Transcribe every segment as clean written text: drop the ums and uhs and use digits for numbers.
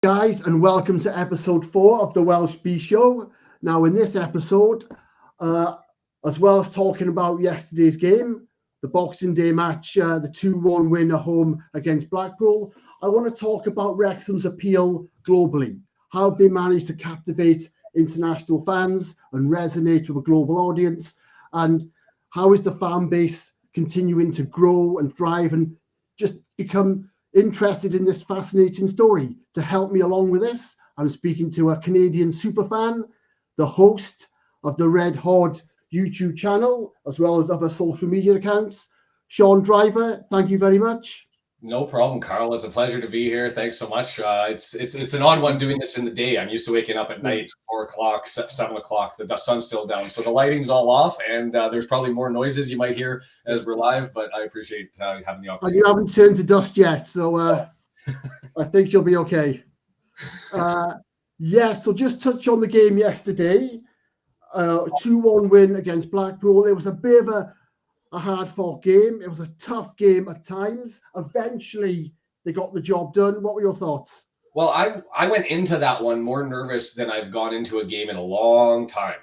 Guys, and welcome to episode 4 of the Welsh Beast Show. Now, in this episode, as well as talking about yesterday's game, the Boxing Day match, the 2-1 win at home against Blackpool, I want to talk about Wrexham's appeal globally. How have they managed to captivate international fans and resonate with a global audience? And how is the fan base continuing to grow and thrive and just become interested in this fascinating story? To help me along with this, I'm speaking to a Canadian superfan, the host of the Red Horde YouTube channel, as well as other social media accounts, Shaun Driver. Thank you very much. No problem, Carl. It's a pleasure to be here. Thanks so much. It's an odd one doing this in the day. I'm used to waking up at night, 4 o'clock, 7 o'clock. The sun's still down, so the lighting's all off, and there's probably more noises you might hear as we're live. But I appreciate having the opportunity. And you haven't turned to dust yet, so I think you'll be okay. So just touch on the game yesterday. 2-1 win against Blackpool. It was a bit of a hard-fought game. It was a tough game at times. Eventually, they got the job done. What were your thoughts? Well, I went into that one more nervous than I've gone into a game in a long time.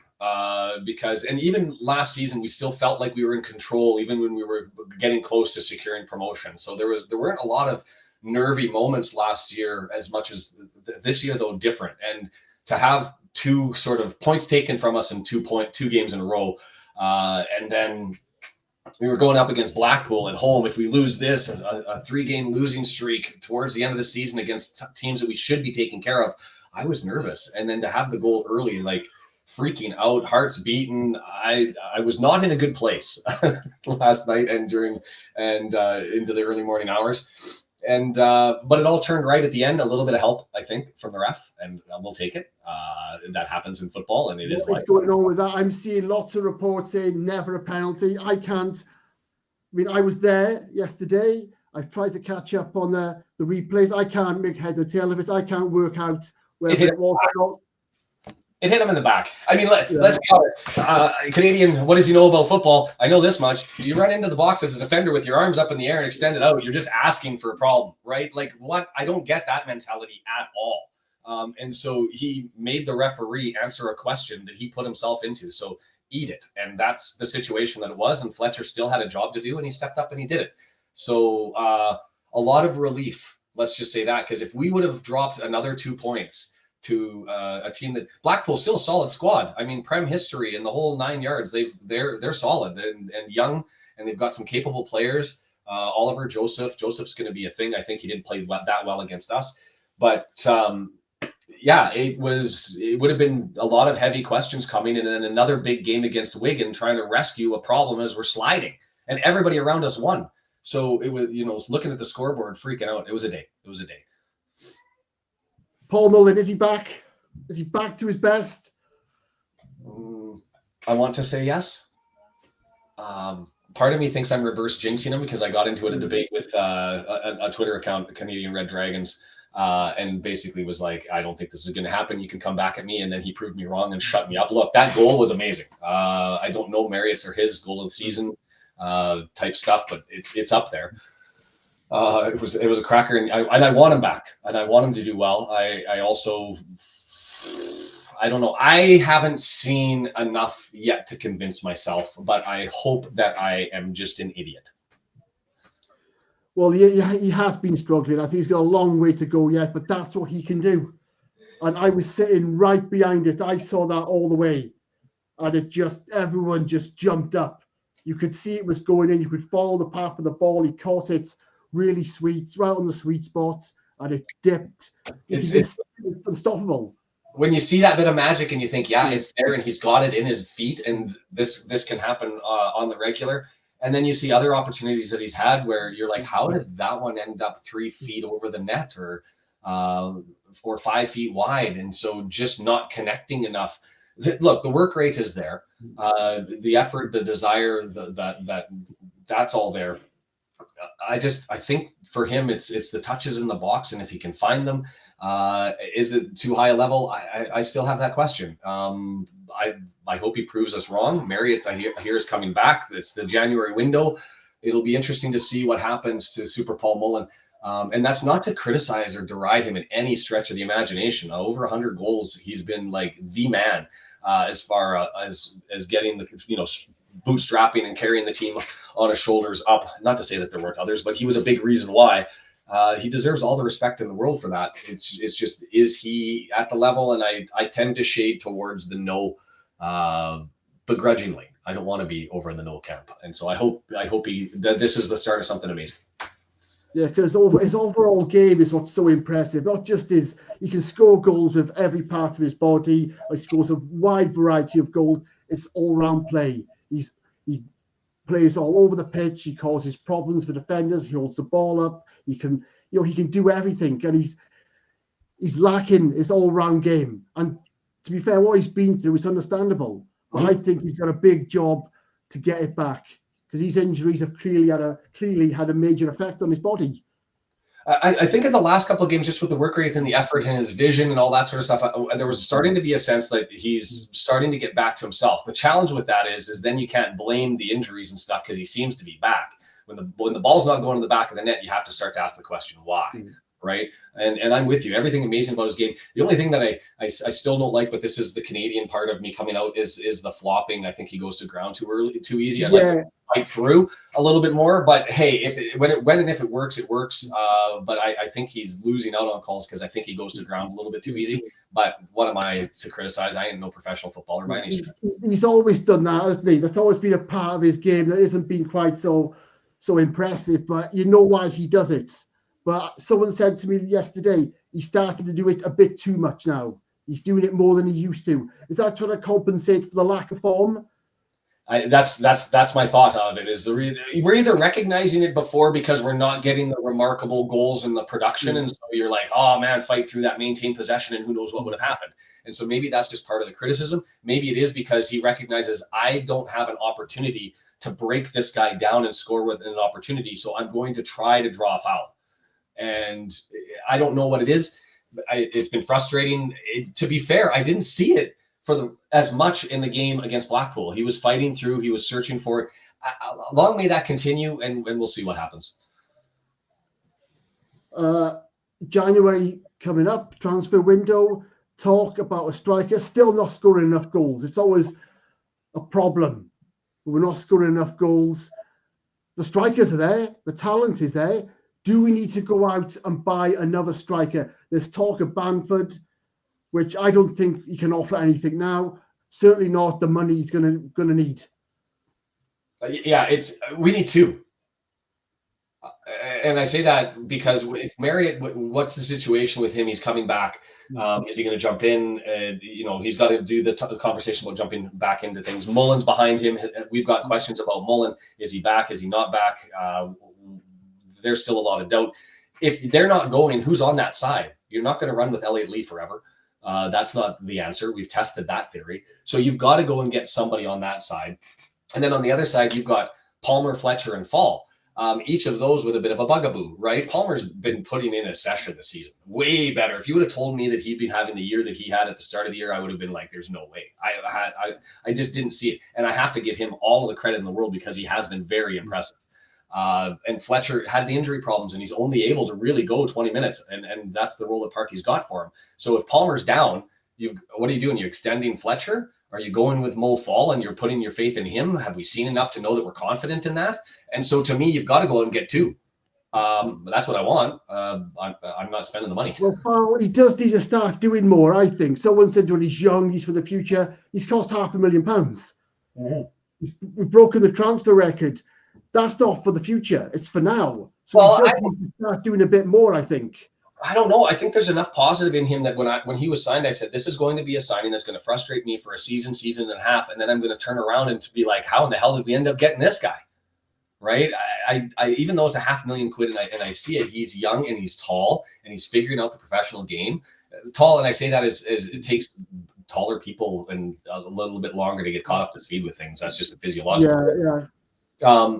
Because even last season, we still felt like we were in control, even when we were getting close to securing promotion. So there weren't a lot of nervy moments last year as much as this year, though different. And to have two sort of points taken from us in two games in a row, and then we were going up against Blackpool at home. If we lose this, a 3-game losing streak towards the end of the season against teams that we should be taking care of, I was nervous. And then to have the goal early, like freaking out, hearts beating, I was not in a good place last night and into the early morning hours. And but it all turned right at the end. A little bit of help, I think, from the ref, and we'll take it. That happens in football, and What's going on with that? I'm seeing lots of reports saying never a penalty. I was there yesterday. I've tried to catch up on the replays. I can't make head or tail of it. I can't work out whether it was or not. It hit him in the back. I mean, let's be honest. Canadian, what does he know about football? I know this much. You run into the box as a defender with your arms up in the air and extended out. You're just asking for a problem, right? Like, what? I don't get that mentality at all. And so he made the referee answer a question that he put himself into. So eat it. And that's the situation that it was. And Fletcher still had a job to do, and he stepped up and he did it. So a lot of relief, let's just say that, because if we would have dropped another 2 points to a team that Blackpool's still a solid squad. I mean, Prem history and the whole 9 yards, they're solid and young, and they've got some capable players. Oliver Joseph's going to be a thing. I think he didn't play that well against us, but it would have been a lot of heavy questions coming, and then another big game against Wigan trying to rescue a problem as we're sliding, and everybody around us won. So it was, looking at the scoreboard, freaking out. It was a day. Paul Mullin, is he back? Is he back to his best? I want to say yes. Part of me thinks I'm reverse jinxing him because I got into a debate with a Twitter account, the Canadian Red Dragons, and basically was like, I don't think this is going to happen. You can come back at me. And then he proved me wrong and shut me up. Look, that goal was amazing. I don't know Marriott's or his goal of the season type stuff, but it's up there. It was a cracker, and I want him back, and I want him to do well. I also, I don't know. I haven't seen enough yet to convince myself, but I hope that I am just an idiot. Well, he has been struggling. I think he's got a long way to go yet, but that's what he can do. And I was sitting right behind it. I saw that all the way, and everyone just jumped up. You could see it was going in. You could follow the path of the ball. He caught it really sweet, right on the sweet spot, and it dipped. It's unstoppable. When you see that bit of magic and you think, yeah, it's there, and he's got it in his feet, and this can happen on the regular. And then you see other opportunities that he's had where you're like, how did that one end up 3 feet over the net or 5 feet wide? And so just not connecting enough. Look, the work rate is there. The effort, the desire, that's all there. I think for him, it's the touches in the box, and if he can find them, is it too high a level? I still have that question. I hope he proves us wrong. Marriott, I hear, is coming back. It's the January window. It'll be interesting to see what happens to Super Paul Mullin. And that's not to criticize or deride him in any stretch of the imagination. Over 100 goals, he's been like the man as far as getting the, bootstrapping and carrying the team on his shoulders up. Not to say that there weren't others, but he was a big reason why. He deserves all the respect in the world for that. It's just, is he at the level? And I tend to shade towards the no, begrudgingly. I don't want to be over in the no camp, and so I hope that this is the start of something amazing. Yeah, because his overall game is what's so impressive. Not just he can score goals with every part of his body. He scores a wide variety of goals. It's all-round play. He plays all over the pitch. He causes problems for defenders. He holds the ball up. He can do everything, and he's lacking his all-round game. And to be fair, what he's been through is understandable. But I think he's got a big job to get it back, because these injuries have clearly had a major effect on his body. I think in the last couple of games, just with the work rate and the effort and his vision and all that sort of stuff, there was starting to be a sense that he's starting to get back to himself. The challenge with that is then you can't blame the injuries and stuff, because he seems to be back. When the ball's not going to the back of the net, you have to start to ask the question, why? Right? And I'm with you. Everything amazing about his game. The only thing that I still don't like, but this is the Canadian part of me coming out, is the flopping. I think he goes to ground too early, too easy. I'd like to fight through a little bit more. But hey, when and if it works, it works. But I think he's losing out on calls because I think he goes to ground a little bit too easy. But what am I to criticize? I ain't no professional footballer by any stretch. He's always done that, hasn't he? That's always been a part of his game that isn't been quite so impressive. But you know why he does it. But someone said to me yesterday, he started to do it a bit too much now. He's doing it more than he used to. Is that trying to compensate for the lack of form? That's my thought of it. We're either recognizing it before because we're not getting the remarkable goals in the production, and so you're like, oh man, fight through that, maintain possession, and who knows what would have happened. And so maybe that's just part of the criticism. Maybe it is because he recognizes, I don't have an opportunity to break this guy down and score with an opportunity, so I'm going to try to draw a foul. And I don't know what it is. It's been frustrating. To be fair, I didn't see it as much in the game against Blackpool. He was fighting through. He was searching for it. Long may that continue, and we'll see what happens. January coming up, transfer window. Talk about a striker still not scoring enough goals. It's always a problem. We're not scoring enough goals. The strikers are there. The talent is there. Do we need to go out and buy another striker? There's talk of Bamford, which I don't think he can offer anything now. Certainly not the money he's gonna need. Yeah, we need two. And I say that because if Marriott, what's the situation with him? He's coming back. Is he going to jump in? He's got to do the conversation about jumping back into things. Mullen's behind him. We've got questions about Mullen. Is he back? Is he not back? There's still a lot of doubt. If they're not going, who's on that side? You're not going to run with Elliott Lee forever. That's not the answer. We've tested that theory. So you've got to go and get somebody on that side. And then on the other side, you've got Palmer, Fletcher, and Fall. Each of those with a bit of a bugaboo, right? Palmer's been putting in a session this season. Way better. If you would have told me that he'd been having the year that he had at the start of the year, I would have been like, there's no way. I just didn't see it. And I have to give him all of the credit in the world because he has been very impressive. And Fletcher had the injury problems, and he's only able to really go 20 minutes, and that's the role that Parky's got for him. So if Palmer's down, what are you doing? You're extending Fletcher? Are you going with Mo Fall and you're putting your faith in him? Have we seen enough to know that we're confident in that? And so to me, you've got to go and get two. That's what I want. I'm not spending the money. Well, he does need to start doing more, I think. Someone said when he's young, he's for the future. He's cost £500,000. We've broken the transfer record. That's not for the future. It's for now. So he does need to start doing a bit more, I think. I don't know. I think there's enough positive in him that when he was signed, I said, this is going to be a signing that's going to frustrate me for a season and a half. And then I'm going to turn around and to be like, how in the hell did we end up getting this guy? Right. I even though it's £500,000 and I see it, he's young and he's tall and he's figuring out the professional game. Tall. And I say that as it takes taller people and a little bit longer to get caught up to speed with things. That's just a physiological. Yeah.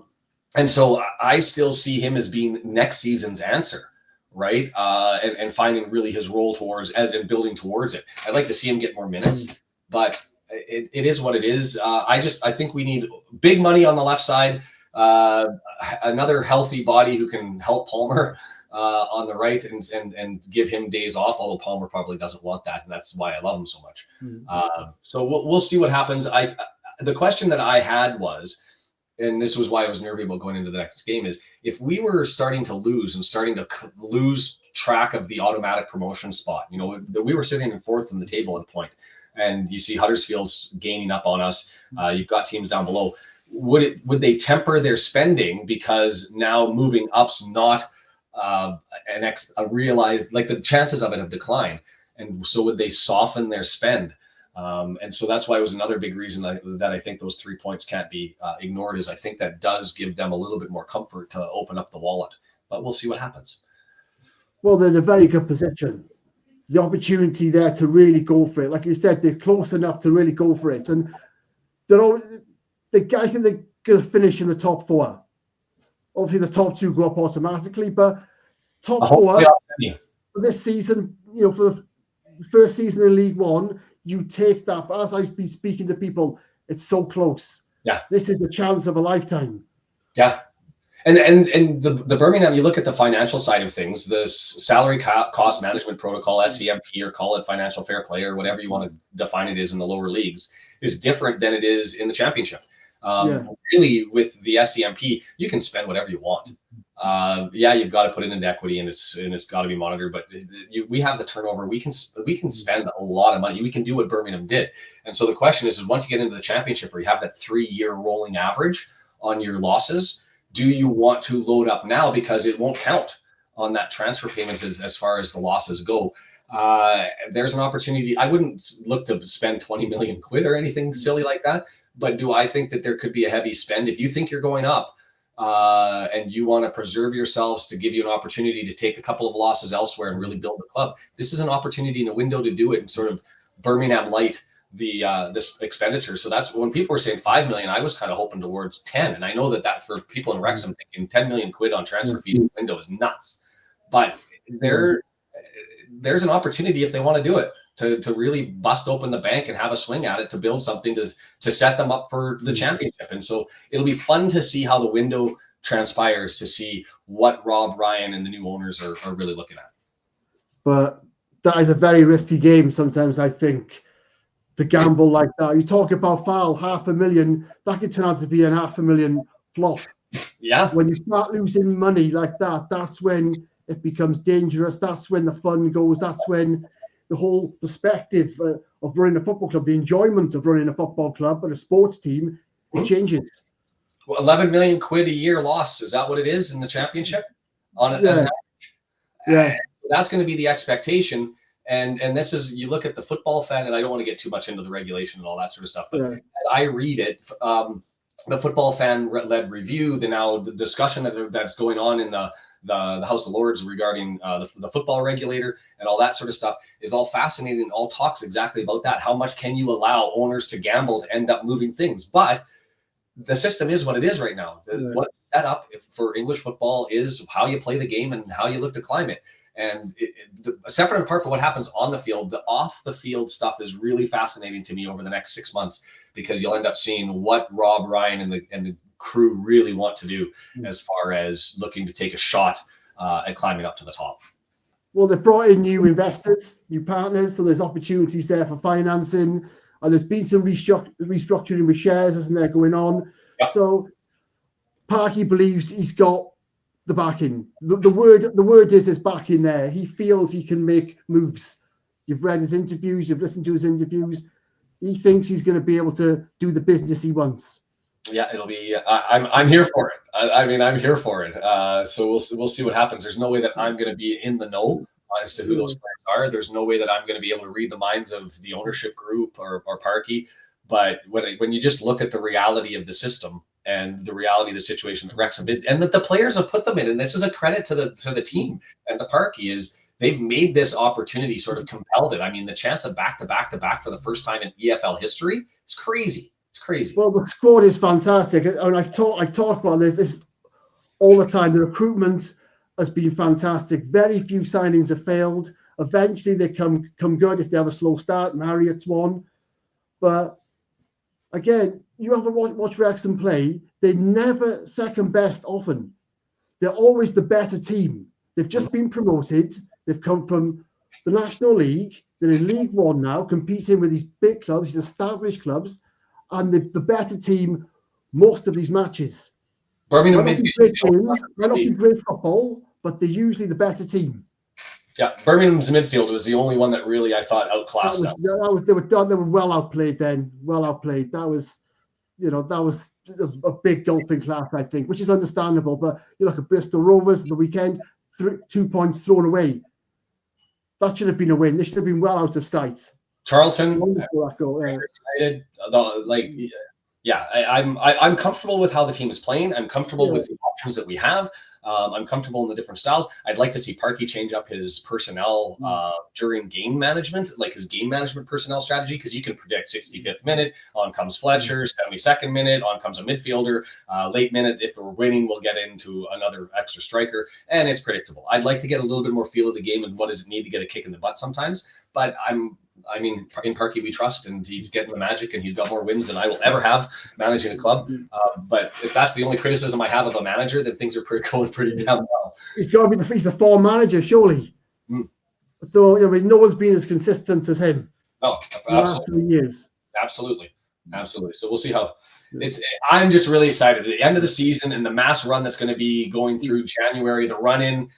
And so I still see him as being next season's answer. Right. And finding really his role and building towards it. I'd like to see him get more minutes, but it is what it is. I think we need big money on the left side, another healthy body who can help Palmer. on the right and give him days off, although Palmer probably doesn't want that, and that's why I love him so much. So we'll see what happens. The question that I had was, and this was why I was nervy about going into the next game, is if we were starting to lose and starting to lose track of the automatic promotion spot, we were sitting in fourth in the table at a point, and you see Huddersfield's gaining up on us. You've got teams down below. Would they temper their spending because now moving up's not realized, like the chances of it have declined, and so would they soften their spend? And so that's why it was another big reason that I think those 3 points can't be ignored, is I think that does give them a little bit more comfort to open up the wallet, but we'll see what happens. Well, they're in a very good position. The opportunity there to really go for it. Like you said, they're close enough to really go for it. And I think they're going to finish in the top four. Obviously, the top two go up automatically, but top four for this season, for the first season in League One, you take that. But as I've been speaking to people, it's so close. Yeah. This is the chance of a lifetime. Yeah. And the Birmingham, you look at the financial side of things, the salary cost management protocol, SCMP, or call it financial fair play, or whatever you want to define it is in the lower leagues, is different than it is in the championship. Really, with the SCMP, you can spend whatever you want. You've got to put it into equity, and it's got to be monitored. But we have the turnover. We can spend a lot of money. We can do what Birmingham did. And so the question is once you get into the championship, where you have that 3-year rolling average on your losses, do you want to load up now because it won't count on that transfer payment as far as the losses go? There's an opportunity. I wouldn't look to spend 20 million quid or anything silly like that. But do I think that there could be a heavy spend if you think you're going up and you want to preserve yourselves to give you an opportunity to take a couple of losses elsewhere and really build the club? This is an opportunity in a window to do it and sort of Birmingham light this expenditure. So that's when people were saying 5 million, I was kind of hoping towards 10. And I know that for people in Wrexham, thinking 10 million quid on transfer fees in the window is nuts. But there's an opportunity if they want to do it. To really bust open the bank and have a swing at it, to build something to set them up for the championship. And so it'll be fun to see how the window transpires, to see what Rob Ryan and the new owners are really looking at. But that is a very risky game sometimes, I think, to gamble like that. You talk about foul, 500,000, that could turn out to be an 500,000 flop. Yeah. When you start losing money like that, that's when it becomes dangerous. That's when the fun goes. That's when the whole perspective of running a football club, the enjoyment of running a football club and a sports team, it changes. Well, 11 million quid a year loss. Is that what it is in the championship? As an average? Yeah. That's going to be the expectation. And this is, you look at the football fan, and I don't want to get too much into the regulation and all that sort of stuff, but as I read it, the football fan-led review, the discussion that's going on in the House of Lords regarding the football regulator and all that sort of stuff is all fascinating and all talks exactly about that. How much can you allow owners to gamble to end up moving things? But the system is what it is right now. What's set up for English football is how you play the game and how you look to climb it. And separate and apart from what happens on the field, the off the field stuff is really fascinating to me over the next 6 months, because you'll end up seeing what Rob Ryan and the crew really want to do as far as looking to take a shot at climbing up to the top. Well, they've brought in new investors, new partners, so there's opportunities there for financing, and there's been some restructuring with shares, isn't there, going on? Yep. So Parky believes he's got the backing. The word is his backing there. He feels he can make moves. You've read his interviews, you've listened to his interviews. He thinks he's going to be able to do the business he wants. Yeah, it'll be. I'm here for it. I'm here for it. So we'll see what happens. There's no way that I'm going to be in the know as to who those players are. There's no way that I'm going to be able to read the minds of the ownership group or Parky. But when you just look at the reality of the system and the reality of the situation that Wrexham did, and that the players have put them in, and this is a credit to the team and the Parky, is they've made this opportunity, sort of compelled it. I mean, the chance of back to back for the first time in EFL history, it's crazy. It's crazy. Well, the squad is fantastic, and I talk about this all the time. The recruitment has been fantastic. Very few signings have failed. Eventually, they come good if they have a slow start. Marriott's one, but again, you have to watch Wrexham play. They're never second best often. They're always the better team. They've just been promoted. They've come from the National League. They're in League One now, competing with these big clubs, these established clubs, and the better team most of these matches. Birmingham Might not be great games, might not be great football, but they're usually the better team. Yeah, Birmingham's midfield was the only one that really I thought outclassed us. They were well outplayed then. Well outplayed. That was a big golfing class, I think, which is understandable. But you look at Bristol Rovers the weekend, 2 points thrown away. That should have been a win. They should have been well out of sight. Charlton, United, I'm comfortable with how the team is playing. I'm comfortable with the options that we have. I'm comfortable in the different styles. I'd like to see Parky change up his personnel during game management, like his game management personnel strategy, because you can predict 65th minute, on comes Fletcher, 72nd minute, on comes a midfielder, late minute, if we're winning, we'll get into another extra striker, and it's predictable. I'd like to get a little bit more feel of the game and what does it need to get a kick in the butt sometimes, but in Parky we trust, and he's getting the magic, and he's got more wins than I will ever have managing a club. But if that's the only criticism I have of a manager, then things are going pretty damn well. He's got to be he's the form manager, surely. So no one's been as consistent as him. No, last 3 years. Absolutely. So we'll see how. I'm just really excited. At the end of the season and the mass run that's going to be going through January, the run-in,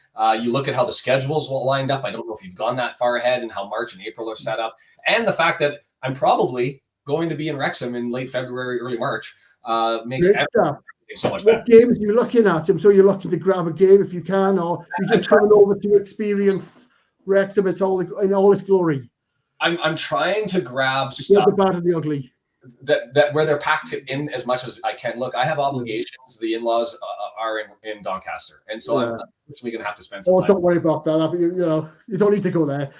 you look at how the schedules will lined up. I don't know if you've gone that far ahead and how March and April are set up. And the fact that I'm probably going to be in Wrexham in late February, early March makes everything so much better. What games are you looking at? I'm sure you're looking to grab a game if you can, or you're just coming over to experience Wrexham in all its glory. I'm trying to grab stuff. The bad and the ugly. That where they're packed in as much as I can. Look, I have obligations. The in-laws are in Doncaster, and so I'm unfortunately going to have to spend some time. Don't worry about that. You don't need to go there.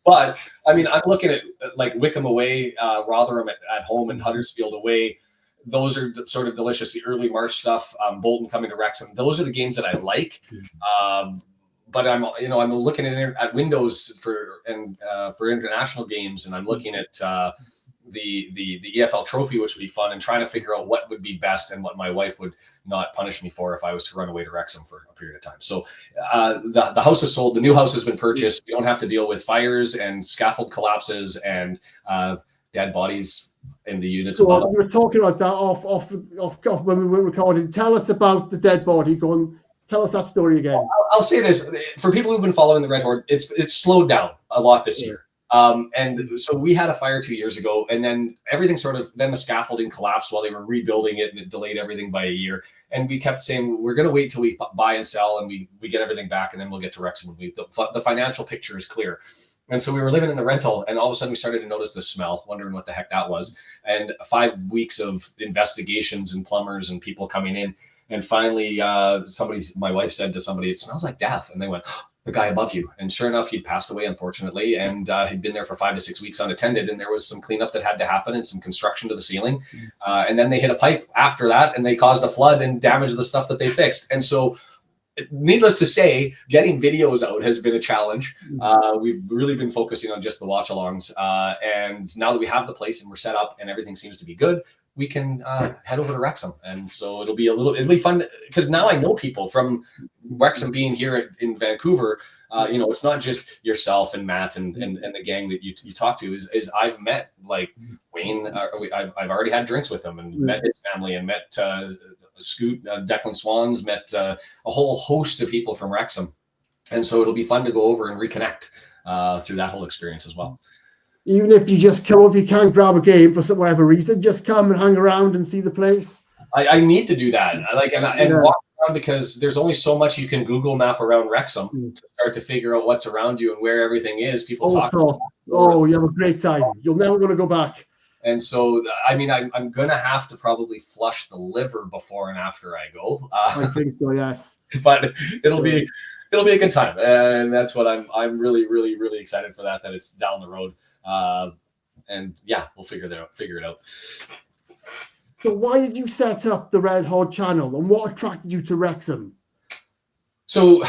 But I'm looking at like Wickham away, Rotherham at home, and Huddersfield away. Those are sort of delicious. The early March stuff. Bolton coming to Wrexham. Those are the games that I like. But I'm looking at windows for international games, and I'm looking at the EFL trophy, which would be fun, and trying to figure out what would be best and what my wife would not punish me for if I was to run away to Wrexham for a period of time. So the house is sold. The new house has been purchased. We don't have to deal with fires and scaffold collapses and dead bodies in the units. So we were talking about that off when we were recording. Tell us about the dead body. Tell us that story again. I'll say this for people who've been following the Red Horde. It's slowed down a lot this year. And so we had a fire 2 years ago, and then everything then the scaffolding collapsed while they were rebuilding it, and it delayed everything by a year. And we kept saying, we're going to wait till we buy and sell and we get everything back, and then we'll get to Wrexham. The financial picture is clear. And so we were living in the rental, and all of a sudden we started to notice the smell, wondering what the heck that was. And 5 weeks of investigations and plumbers and people coming in. And finally, my wife said to somebody, it smells like death. And they went, the guy above you. And sure enough, he'd passed away, unfortunately, and had been there for 5 to 6 weeks unattended. And there was some cleanup that had to happen and some construction to the ceiling. And then they hit a pipe after that, and they caused a flood and damaged the stuff that they fixed. And so, needless to say, getting videos out has been a challenge. We've really been focusing on just the watch-alongs. And now that we have the place and we're set up and everything seems to be good, we can head over to Wrexham. And so it'll be fun, because now I know people from Wrexham being here in Vancouver. It's not just yourself and Matt and the gang that you talk to. Is I've met like Wayne. I've already had drinks with him and met his family, and met Scoot, Declan Swans, met a whole host of people from Wrexham. And so it'll be fun to go over and reconnect through that whole experience as well. Even if you just come, if you can't grab a game for whatever reason, just come and hang around and see the place. I need to do that. And walk around, because there's only so much you can Google map around Wrexham to start to figure out what's around you and where everything is. People talk. You have a great time. You'll never want to go back. And so, I'm going to have to probably flush the liver before and after I go. I think so, yes. But it'll be a good time, and that's what I'm really, really, really excited for. That it's down the road. And yeah, we'll figure it out. So why did you set up the Red Horde channel, and what attracted you to Wrexham? So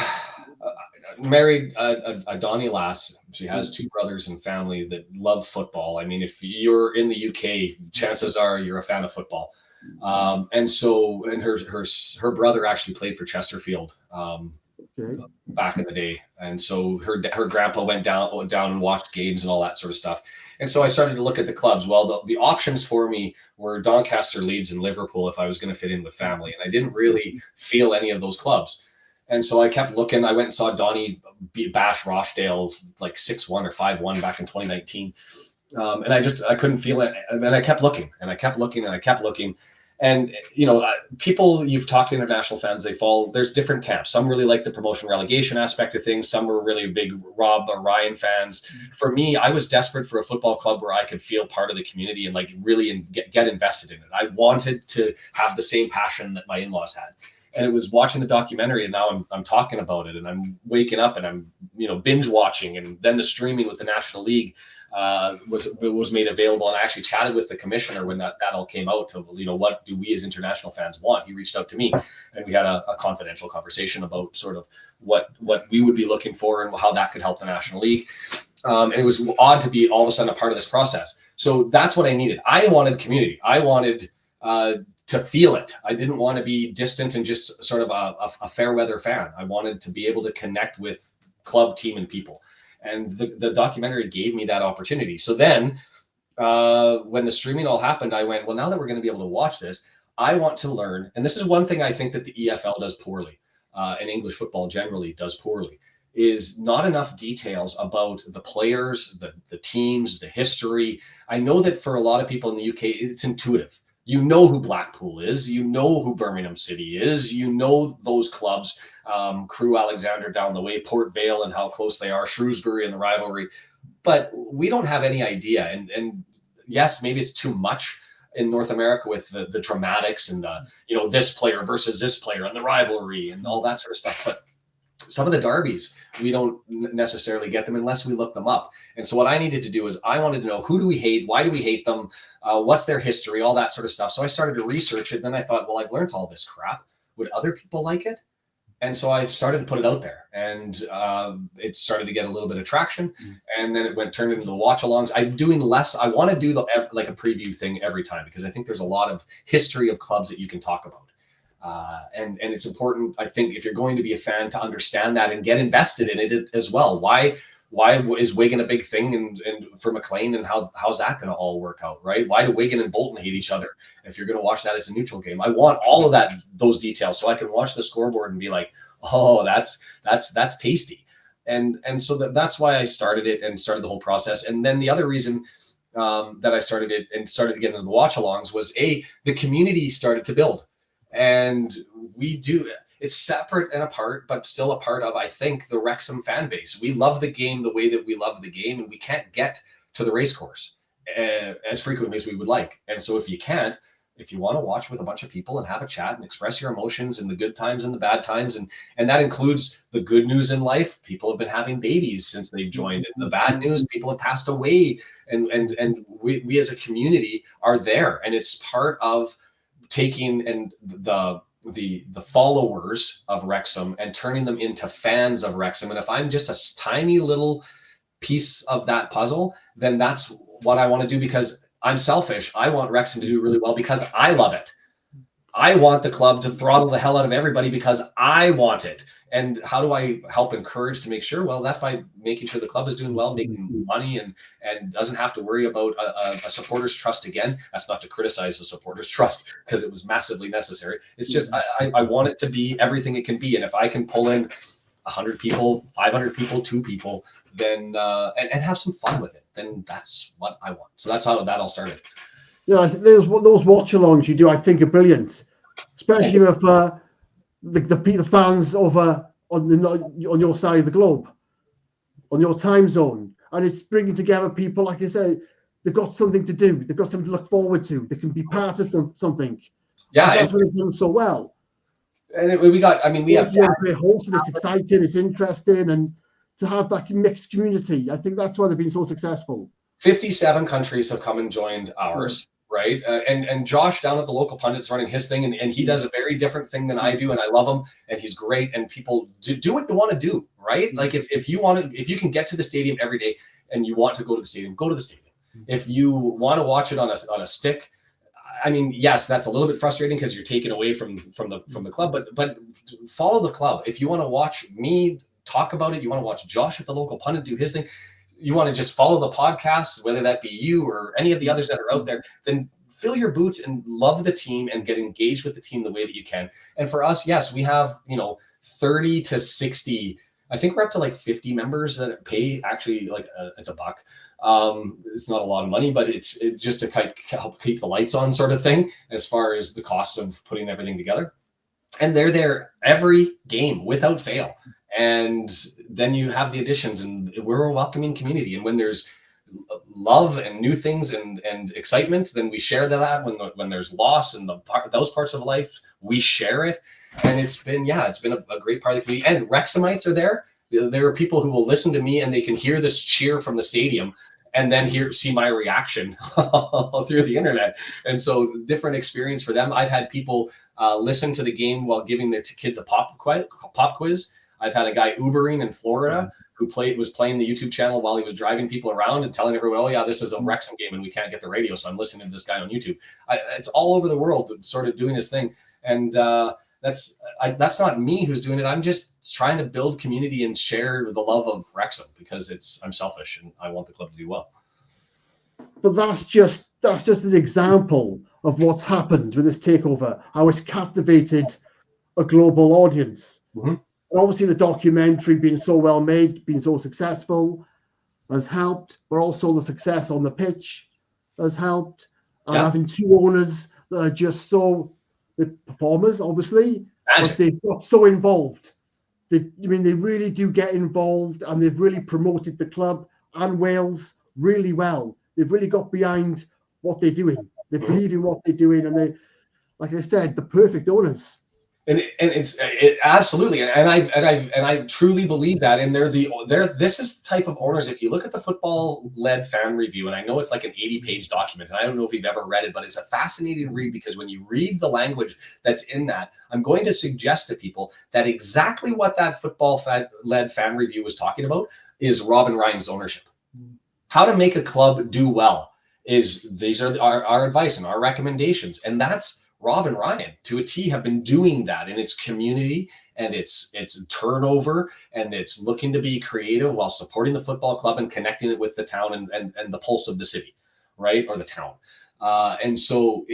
married a Donnie lass. She has 2 brothers and family that love football. If you're in the UK, chances are you're a fan of football. And her brother actually played for Chesterfield back in the day. And so her grandpa went down and watched games and all that sort of stuff. And so I started to look at the clubs. Well, the options for me were Doncaster, Leeds, and Liverpool if I was going to fit in with family. And I didn't really feel any of those clubs. And so I kept looking. I went and saw Donny bash Rochdale like 6-1 or 5-1 back in 2019. And I couldn't feel it. And I kept looking and I kept looking and I kept looking. And, people, you've talked to international fans, there's different camps. Some really like the promotion relegation aspect of things. Some were really big Rob or Ryan fans. For me, I was desperate for a football club where I could feel part of the community and like really get invested in it. I wanted to have the same passion that my in-laws had. And it was watching the documentary, and now I'm talking about it, and I'm waking up and I'm, binge watching, and then the streaming with the National League was made available. And I actually chatted with the commissioner when that all came out to, what do we as international fans want? He reached out to me, and we had a confidential conversation about sort of what we would be looking for and how that could help the National League. And it was odd to be all of a sudden a part of this process. So that's what I needed. I wanted community. I wanted to feel it. I didn't want to be distant and just sort of a fair weather fan. I wanted to be able to connect with club, team, and people. And the documentary gave me that opportunity. So then when the streaming all happened, I went, well, now that we're going to be able to watch this, I want to learn. And this is one thing I think that the EFL does poorly, and English football generally does poorly, is not enough details about the players, the teams, the history. I know that for a lot of people in the UK, it's intuitive. You know who Blackpool is. You know who Birmingham City is. You know those clubs, Crewe Alexandra down the way, Port Vale and how close they are, Shrewsbury and the rivalry. But we don't have any idea. And yes, maybe it's too much in North America with the dramatics and this player versus this player and the rivalry and all that sort of stuff. But some of the derbies, we don't necessarily get them unless we look them up. And so what I needed to do is I wanted to know, who do we hate? Why do we hate them? What's their history? All that sort of stuff. So I started to research it. Then I thought, well, I've learned all this crap. Would other people like it? And so I started to put it out there, and it started to get a little bit of traction. And then it turned into the watch-alongs. I'm doing less. I want to do like a preview thing every time, because I think there's a lot of history of clubs that you can talk about. And it's important, I think, if you're going to be a fan, to understand that and get invested in it as well. Why is Wigan a big thing and for McLean, and how's that going to all work out, right? Why do Wigan and Bolton hate each other? If you're going to watch that as a neutral game, I want all of those details so I can watch the scoreboard and be like, oh, that's tasty. And so that's why I started it and started the whole process. And then the other reason that I started it and started to get into the watch-alongs was the community started to build. And it's separate and apart, but still a part of, I think, the Wrexham fan base. We love the game the way that we love the game, and we can't get to the racecourse as frequently as we would like. And so if you want to watch with a bunch of people and have a chat and express your emotions in the good times and the bad times, and that includes the good news in life. People have been having babies since they've joined, and the bad news, people have passed away, and we as a community are there, and it's part of taking and the followers of Wrexham and turning them into fans of Wrexham. And if I'm just a tiny little piece of that puzzle, then that's what I want to do, because I'm selfish. I want Wrexham to do really well because I love it. I want the club to throttle the hell out of everybody because I want it. And how do I help encourage to make sure? Well, that's by making sure the club is doing well, making money, and doesn't have to worry about a supporters trust again. That's not to criticize the supporters trust, because it was massively necessary. It's just I want it to be everything it can be. And if I can pull in 100 people, 500 people, 2 people, then and have some fun with it, then that's what I want. So that's how that all started. Yeah, I think those watch-alongs you do, I think, are brilliant, especially with the fans over on your side of the globe, on your time zone, and it's bringing together people. Like I say, they've got something to do, they've got something to look forward to, they can be part of something. Yeah, that's what they've done so well. And we have great hosts, and it's exciting, it's interesting, and to have that mixed community, I think that's why they've been so successful. 57 countries have come and joined ours. Right. And Josh down at the local pundit's running his thing, and he does a very different thing than I do. And I love him, and he's great. And people do what you want to do. Right. Like if you can get to the stadium every day and you want to go to the stadium, go to the stadium. If you want to watch it on a stick, I mean, yes, that's a little bit frustrating because you're taken away from the club, but follow the club. If you want to watch me talk about it, you want to watch Josh at the local pundit do his thing, you want to just follow the podcasts, whether that be you or any of the others that are out there, then fill your boots and love the team and get engaged with the team the way that you can. And for us, yes, we have, 30 to 60, I think we're up to like 50 members that pay actually like it's $1. It's not a lot of money, but it's just to help keep the lights on sort of thing as far as the costs of putting everything together. And they're there every game without fail. And then you have the additions, and we're a welcoming community. And when there's love and new things and excitement, then we share that. When there's loss and those parts of life, we share it. And it's been a great part of the community. And Wrexhamites are there. There are people who will listen to me and they can hear this cheer from the stadium and then see my reaction through the internet. And so different experience for them. I've had people listen to the game while giving their kids a pop quiz. I've had a guy Ubering in Florida who was playing the YouTube channel while he was driving people around and telling everyone, oh yeah, this is a Wrexham game and we can't get the radio, so I'm listening to this guy on YouTube. It's all over the world sort of doing his thing. And that's not me who's doing it. I'm just trying to build community and share the love of Wrexham because I'm selfish and I want the club to do well. But that's just an example of what's happened with this takeover, how it's captivated a global audience. Mm-hmm. And obviously the documentary being so well made, being so successful has helped, but also the success on the pitch has helped. And having two owners that are just the performers, obviously, but they've got so involved. They really do get involved, and they've really promoted the club and Wales really well. They've really got behind what they're doing. They believe in what they're doing, and they, like I said, the perfect owners. And it's absolutely, and I truly believe that. And this is the type of owners. If you look at the football-led fan review, and I know it's like an 80-page document, and I don't know if you've ever read it, but it's a fascinating read because when you read the language that's in that, I'm going to suggest to people that exactly what that football-led fan review was talking about is Robin Ryan's ownership. How to make a club do well these are our advice and our recommendations, and that's Rob and Ryan to a T have been doing that in its community and its turnover, and it's looking to be creative while supporting the football club and connecting it with the town and the pulse of the city, right? Or the town. And so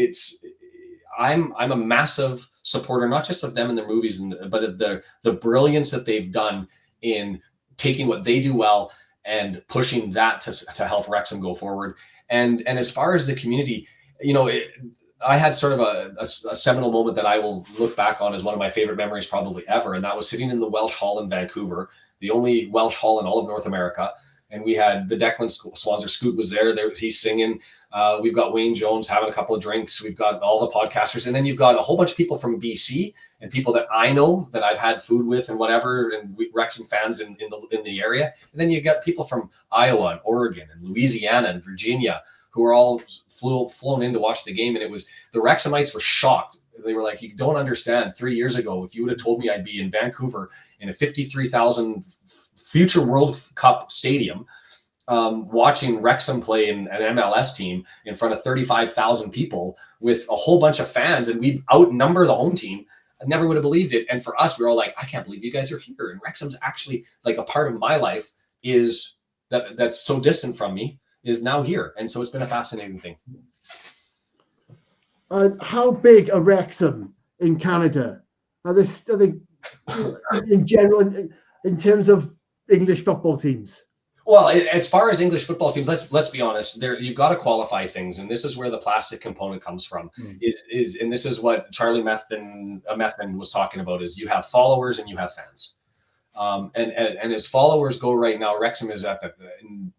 I'm a massive supporter, not just of them and their movies, but of the brilliance that they've done in taking what they do well and pushing that to help Wrexham go forward. And as far as the community, I had sort of a seminal moment that I will look back on as one of my favorite memories probably ever. And that was sitting in the Welsh Hall in Vancouver, the only Welsh Hall in all of North America. And we had the Declan Swanser Scoot was there. He's singing. We've got Wayne Jones having a couple of drinks. We've got all the podcasters. And then you've got a whole bunch of people from BC and people that I know that I've had food with and whatever, and Wrexham fans in the area. And then you got people from Iowa and Oregon and Louisiana and Virginia who were all flown in to watch the game. And it was, the Wrexhamites were shocked. They were like, you don't understand. 3 years ago, if you would have told me I'd be in Vancouver in a 53,000 future World Cup stadium, watching Wrexham play in an MLS team in front of 35,000 people with a whole bunch of fans, and we outnumber the home team, I never would have believed it. And for us, we were all like, I can't believe you guys are here. And Wrexham's actually like a part of my life that's so distant from me is now here. And so it's been a fascinating thing. How big are Wrexham in Canada? Are they in general, in terms of English football teams? Well, as far as English football teams, let's be honest. You've got to qualify things, and this is where the plastic component comes from. And this is what Charlie Methven was talking about: is you have followers and you have fans. And as followers go right now, Wrexham is at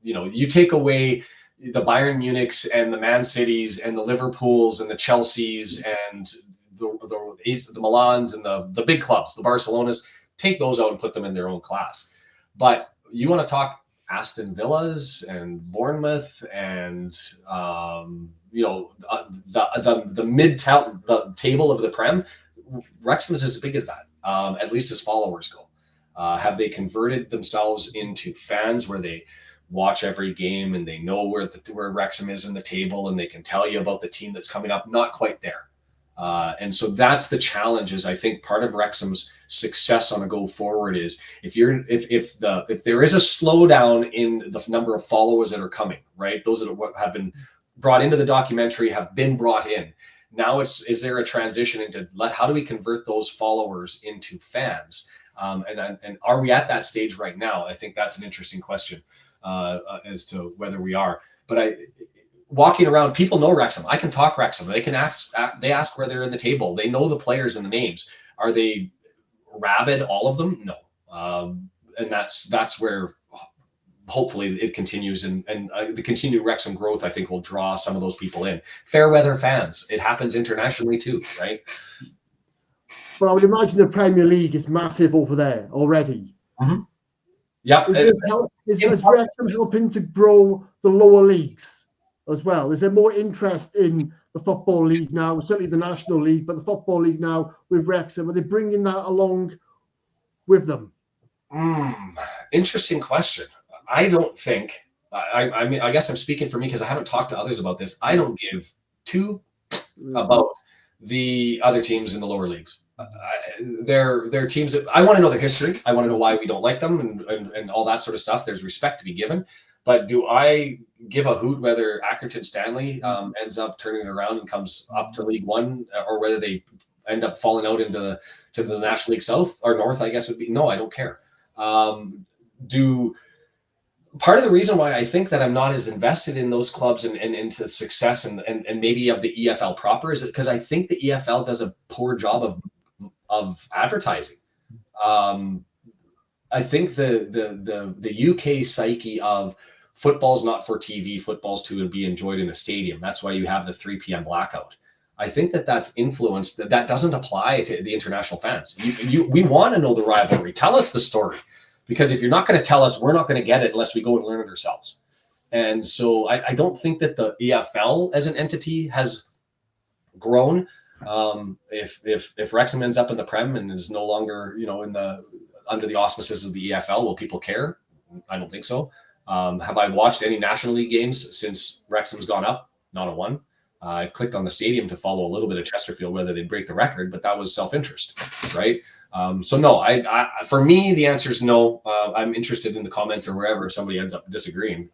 you take away the Bayern Munichs and the Man Cities and the Liverpools and the Chelseas and the Milans and the big clubs, the Barcelonas, take those out and put them in their own class. But you want to talk Aston Villas and Bournemouth and the table of the Prem, Wrexham is as big as that, at least as followers go. Have they converted themselves into fans where they watch every game and they know where Wrexham is in the table and they can tell you about the team that's coming up. Not quite there. And so that's the challenge. Is I think part of Wrexham's success on a go forward is if there is a slowdown in the number of followers that are coming, right? Those that have been brought into the documentary have been brought in. Now is there a transition into how do we convert those followers into fans? And are we at that stage right now? I think that's an interesting question as to whether we are. But walking around, people know Wrexham. I can talk Wrexham. They can ask where they're in the table. They know the players and the names. Are they rabid, all of them? No. And that's where hopefully it continues. And the continued Wrexham growth, I think, will draw some of those people in. Fair weather fans. It happens internationally too, right? But I would imagine the Premier League is massive over there already. Mm-hmm. Yeah. Is Wrexham helping to grow the lower leagues as well? Is there more interest in the Football League now, certainly the National League, but the Football League now with Wrexham? Are they bringing that along with them? Interesting question. I don't think, I mean, I guess I'm speaking for me because I haven't talked to others about this. I don't give two about the other teams in the lower leagues. They're teams that I want to know their history. I want to know why we don't like them and all that sort of stuff. There's respect to be given. But do I give a hoot whether Accrington Stanley ends up turning it around and comes up to League One, or whether they end up falling out into the National League South or North? I guess would be no. I don't care. Part of the reason why I think that I'm not as invested in those clubs and into success and maybe of the EFL proper is because I think the EFL does a poor job of advertising. I think the UK psyche of football's not for TV, football's to be enjoyed in a stadium. That's why you have the 3 p.m. blackout. I think that's influenced. That doesn't apply to the international fans. We want to know the rivalry. Tell us the story, because if you're not going to tell us, we're not going to get it unless we go and learn it ourselves. And so I don't think that the EFL as an entity has grown. If Wrexham ends up in the Prem and is no longer, under the auspices of the EFL, will people care? I don't think so. Have I watched any National League games since Wrexham's gone up? Not a one. I've clicked on the stadium to follow a little bit of Chesterfield, whether they break the record, but that was self-interest, right? So no, I for me, the answer is no. I'm interested in the comments or wherever if somebody ends up disagreeing,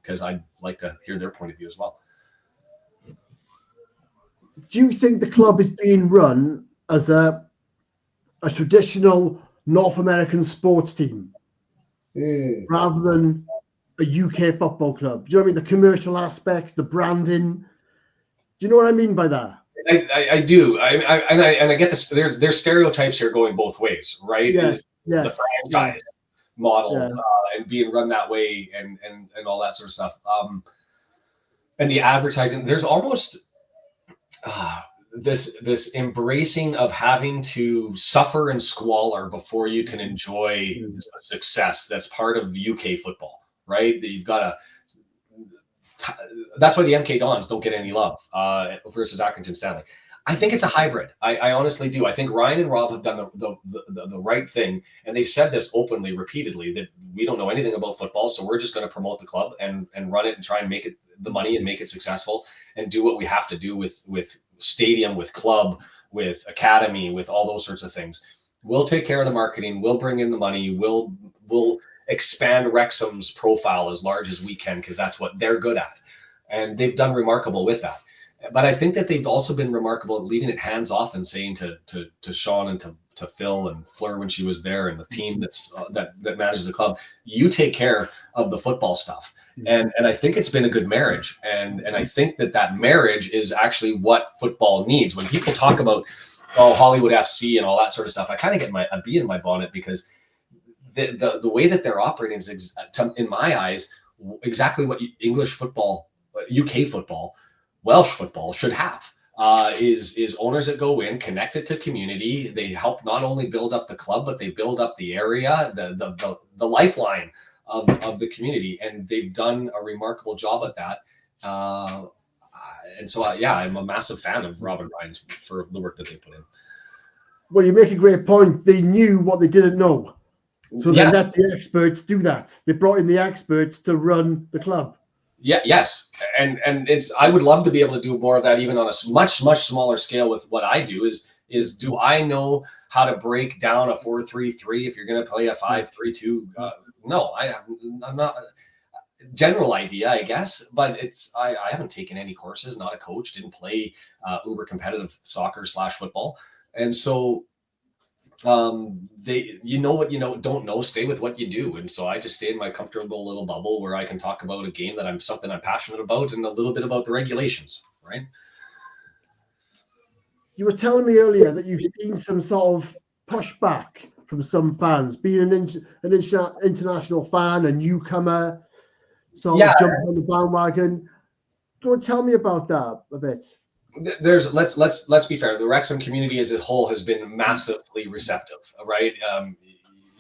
because I'd like to hear their point of view as well. Do you think the club is being run as a traditional North American sports team rather than a UK football club? Do you know what I mean? The commercial aspects, the branding. Do you know what I mean by that? I do. I get this. There's stereotypes here going both ways, right? Yes. The franchise model and being run that way and all that sort of stuff. And the advertising. There's almost this embracing of having to suffer and squalor before you can enjoy success. That's part of UK football, right? That you've got to. That's why the MK Dons don't get any love versus Accrington Stanley. I think it's a hybrid. I honestly do. I think Ryan and Rob have done the right thing, and they've said this openly, repeatedly, that we don't know anything about football, so we're just going to promote the club and run it and try and make it the money and make it successful and do what we have to do with stadium, with club, with academy, with all those sorts of things. We'll take care of the marketing. We'll bring in the money. We'll expand Wrexham's profile as large as we can because that's what they're good at. And they've done remarkable with that. But I think that they've also been remarkable at leaving it hands off and saying to Shaun and to Phil and Fleur when she was there and the team that manages the club, you take care of the football stuff. And I think it's been a good marriage. And I think that marriage is actually what football needs. When people talk about, Hollywood FC and all that sort of stuff, I kind of get a bee in my bonnet because the way that they're operating is, in my eyes, exactly what English football, UK football, Welsh football should have. Is owners that go in, connected to community. They help not only build up the club, but they build up the area, the lifeline of the community, and they've done a remarkable job at that. And so, I'm a massive fan of Rob and Ryan for the work that they put in. Well, you make a great point. They knew what they didn't know. So they let the experts do that. They brought in the experts to run the club. Yeah, yes. And I would love to be able to do more of that, even on a much smaller scale with what I do is do I know how to break down a 4-3-3 if you're going to play a 5-3-2? No, I'm not. General idea, I guess, but I haven't taken any courses, not a coach, didn't play uber competitive soccer/football. And so what don't know, stay with what you do. And so I just stay in my comfortable little bubble where I can talk about a game that I'm passionate about and a little bit about the regulations, right? You were telling me earlier that you've seen some sort of pushback from some fans, being an international fan, a newcomer, jumping on the bandwagon. Go and tell me about that a bit. Let's be fair. The Wrexham community as a whole has been massively receptive, right?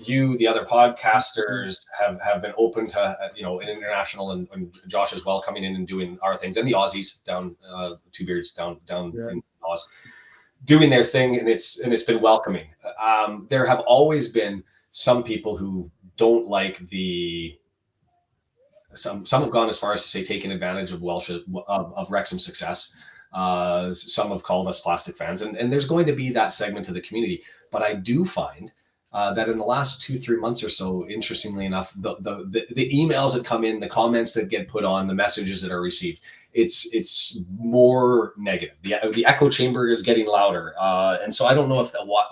The other podcasters have been open to an international, and Josh as well coming in and doing our things, and the Aussies down Two Beards down in Oz doing their thing, and it's been welcoming. There have always been some people who don't like some have gone as far as to say taking advantage of of Wrexham's success. Some have called us plastic fans, and there's going to be that segment of the community. But I do find that in the last 2-3 months or so, interestingly enough, the emails that come in, the comments that get put on, the messages that are received, it's more negative. The echo chamber is getting louder, and so I don't know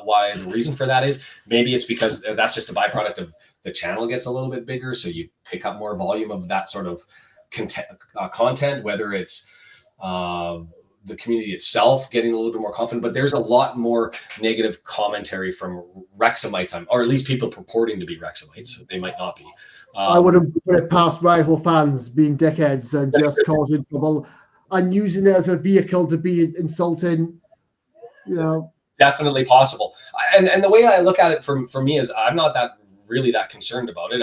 why the reason for that is. Maybe it's because that's just a byproduct of the channel gets a little bit bigger, so you pick up more volume of that sort of content, whether it's the community itself getting a little bit more confident, but there's a lot more negative commentary from Wrexhamites, or at least people purporting to be Wrexhamites. They might not be. I wouldn't put it past rival fans being dickheads and just causing trouble and using it as a vehicle to be insulting. Definitely possible. And the way I look at it for me is I'm not really that concerned about it.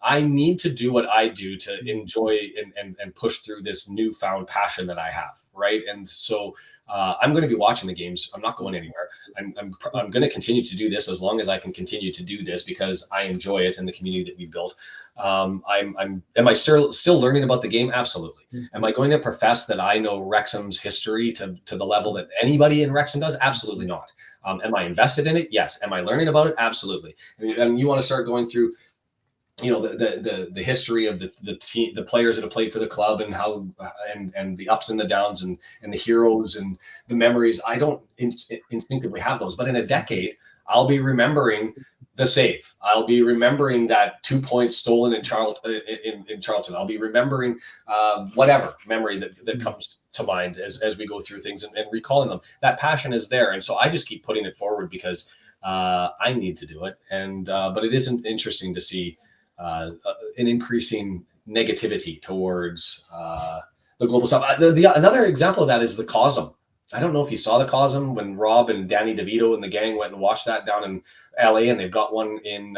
I need to do what I do to enjoy and push through this newfound passion that I have, right? And so I'm going to be watching the games. I'm not going anywhere. I'm going to continue to do this as long as I can continue to do this because I enjoy it and the community that we built. Am I still learning about the game? Absolutely. Am I going to profess that I know Wrexham's history to the level that anybody in Wrexham does? Absolutely not. Am I invested in it? Yes. Am I learning about it? Absolutely. And you want to start going through the history of the players that have played for the club and how and the ups and the downs and the heroes and the memories. I don't instinctively have those, but in a decade I'll be remembering the save. I'll be remembering that 2 points stolen in Charlton. I'll be remembering whatever memory that comes to mind as we go through things and recalling them. That passion is there, and so I just keep putting it forward because I need to do it. And but it isn't interesting to see an increasing negativity towards the global stuff. Another example of that is the Cosm. I don't know if you saw the Cosm when Rob and Danny DeVito and the gang went and watched that down in LA, and they've got one in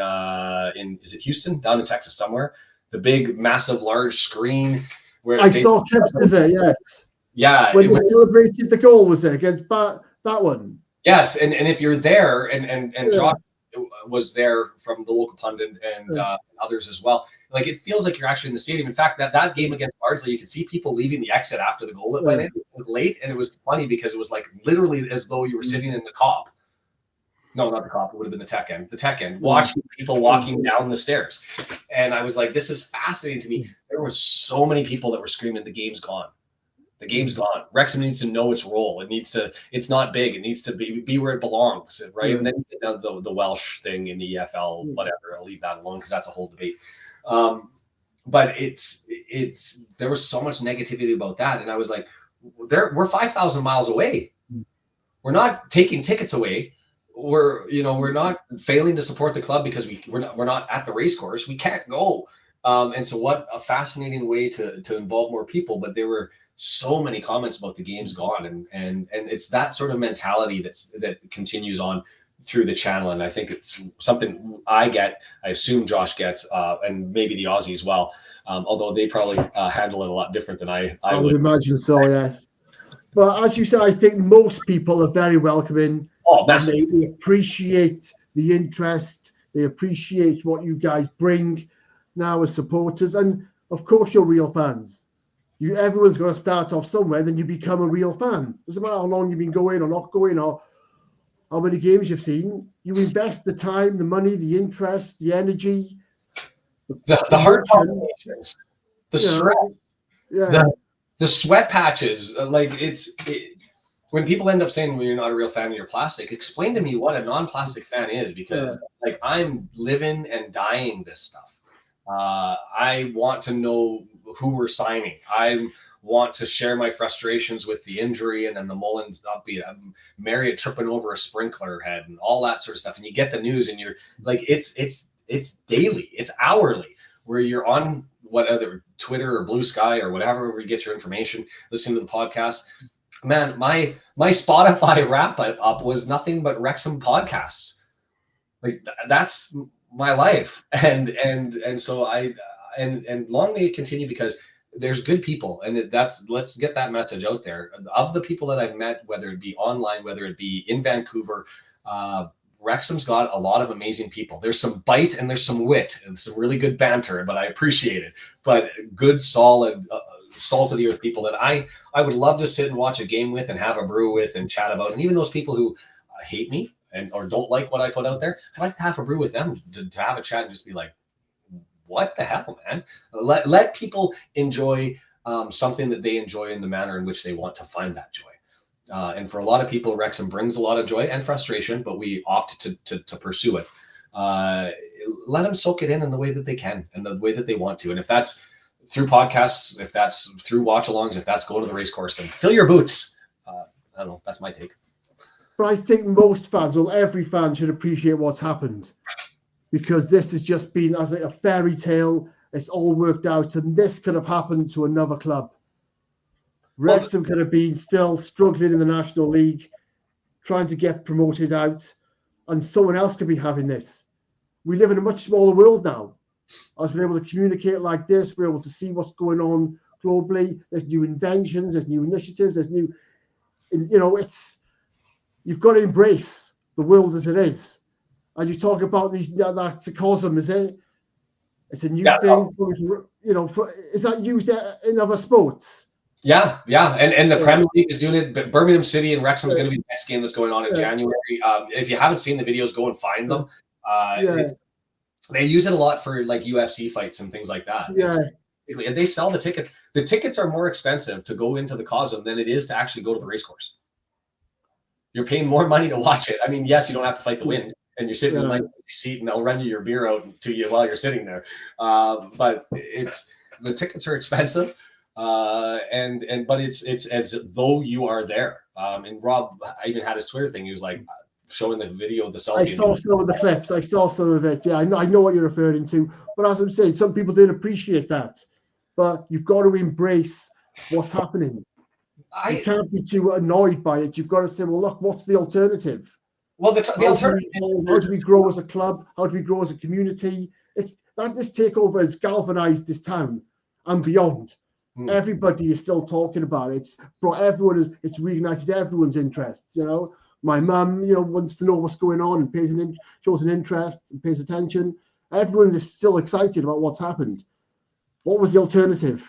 is it Houston, down in Texas somewhere? The big, massive, large screen where I saw clips of it. Yes. Yeah. When they celebrated the goal, was it against that one? Yes, and if you're there, and Josh was there from the local pundit and others as well. Like, it feels like you're actually in the stadium. In fact, that game against Bardsley, you could see people leaving the exit after the goal that went in late, and it was funny because it was like literally as though you were sitting in the cop. No, not the cop. It would have been the tech end. The tech end, watching people walking down the stairs, and I was like, "This is fascinating to me." There were so many people that were screaming, "The game's gone! The game's gone!" Wrexham needs to know its role. It needs to. It's not big. It needs to be where it belongs, right? And then the Welsh thing in the EFL, whatever. I'll leave that alone because that's a whole debate. But there was so much negativity about that, and I was like, we're 5,000 miles away. We're not taking tickets away. We're not failing to support the club because we're not at the race course. We can't go. And so what a fascinating way to involve more people. But there were so many comments about the game's gone, and it's that sort of mentality that continues on through the channel. And I think it's something I get, I assume Josh gets, and maybe the Aussie as well. Although they probably handle it a lot different than I would imagine so, yes. But as you said, I think most people are very welcoming. Oh, they appreciate the interest They appreciate what you guys bring now as supporters. And of course, you're real fans. Everyone's got to start off somewhere, then you become a real fan. Doesn't matter how long you've been going or not going or how many games you've seen. You invest the time, the money, the interest, the energy, the hard conversations, the stress, the sweat patches. When people end up saying, well, you're not a real fan of your plastic, explain to me what a non-plastic fan is, because like I'm living and dying this stuff. I want to know who we're signing. I want to share my frustrations with the injury and then the Mullins upbeat, Marriott tripping over a sprinkler head and all that sort of stuff. And you get the news and you're like, it's daily, it's hourly, where you're on whatever Twitter or Blue Sky or whatever, where you get your information, listening to the podcast. Man, my Spotify wrap up was nothing but Wrexham podcasts. Like that's my life. And so and long may it continue, because there's good people, and let's get that message out there. Of the people that I've met, whether it be online, whether it be in Vancouver, Wrexham's got a lot of amazing people. There's some bite and there's some wit and some really good banter, but I appreciate it. But good, solid, salt of the earth people that I would love to sit and watch a game with and have a brew with and chat about. And even those people who hate me or don't like what I put out there, I like to have a brew with them to have a chat and just be like, what the hell, man? Let people enjoy something that they enjoy in the manner in which they want to find that joy. And for a lot of people, Wrexham brings a lot of joy and frustration, but we opt to pursue it. Let them soak it in the way that they can and the way that they want to. And if that's through podcasts, if that's through watch-alongs, if that's going to the race course, then fill your boots. I don't know. That's my take. But I think most fans, well, every fan should appreciate what's happened, because this has just been as a fairy tale. It's all worked out, and this could have happened to another club. Wrexham could have been still struggling in the National League, trying to get promoted out, and someone else could be having this. We live in a much smaller world now. As we're able to communicate like this, we're able to see what's going on globally. There's new inventions, there's new initiatives, there's new, you've got to embrace the world as it is. And you talk about that's a cosm, is it? It's a new thing. Is that used in other sports? Yeah. And the Premier League is doing it. But Birmingham City and Wrexham's going to be the next game that's going on in January. If you haven't seen the videos, go and find them. They use it a lot for like UFC fights and things like that. And they sell the tickets. The tickets are more expensive to go into the cosm than it is to actually go to the race course. You're paying more money to watch it. I mean, yes, you don't have to fight the wind, and you're sitting in like your seat, and they'll run you your beer out to you while you're sitting there. But the tickets are expensive, but it's as though you are there. And Rob, I even had his Twitter thing. He was like showing the video of the selfie. I saw some of the clips. I saw some of it. Yeah, I know what you're referring to. But as I'm saying, some people didn't appreciate that. But you've got to embrace what's happening. You can't be too annoyed by it. You've got to say, well, look, what's the alternative? Well, the alternative. How do we grow as a club? How do we grow as a community? It's that this takeover has galvanized this town and beyond. Everybody is still talking about it. It's brought everyone. It's reignited everyone's interests. My mum, wants to know what's going on and shows an interest and pays attention. Everyone is still excited about what's happened. What was the alternative?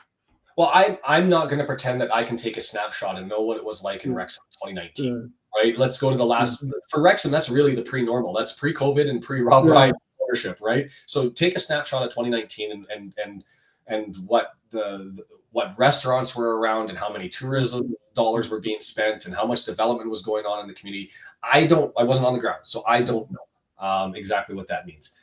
Well, I'm not going to pretend that I can take a snapshot and know what it was like in Wrexham 2019, right? Let's go to the last. For Wrexham, that's really the pre-normal. That's pre-COVID and pre-Rob Ryan ownership, right? So take a snapshot of 2019 and what restaurants were around and how many tourism dollars were being spent and how much development was going on in the community. I wasn't on the ground, so I don't know exactly what that means.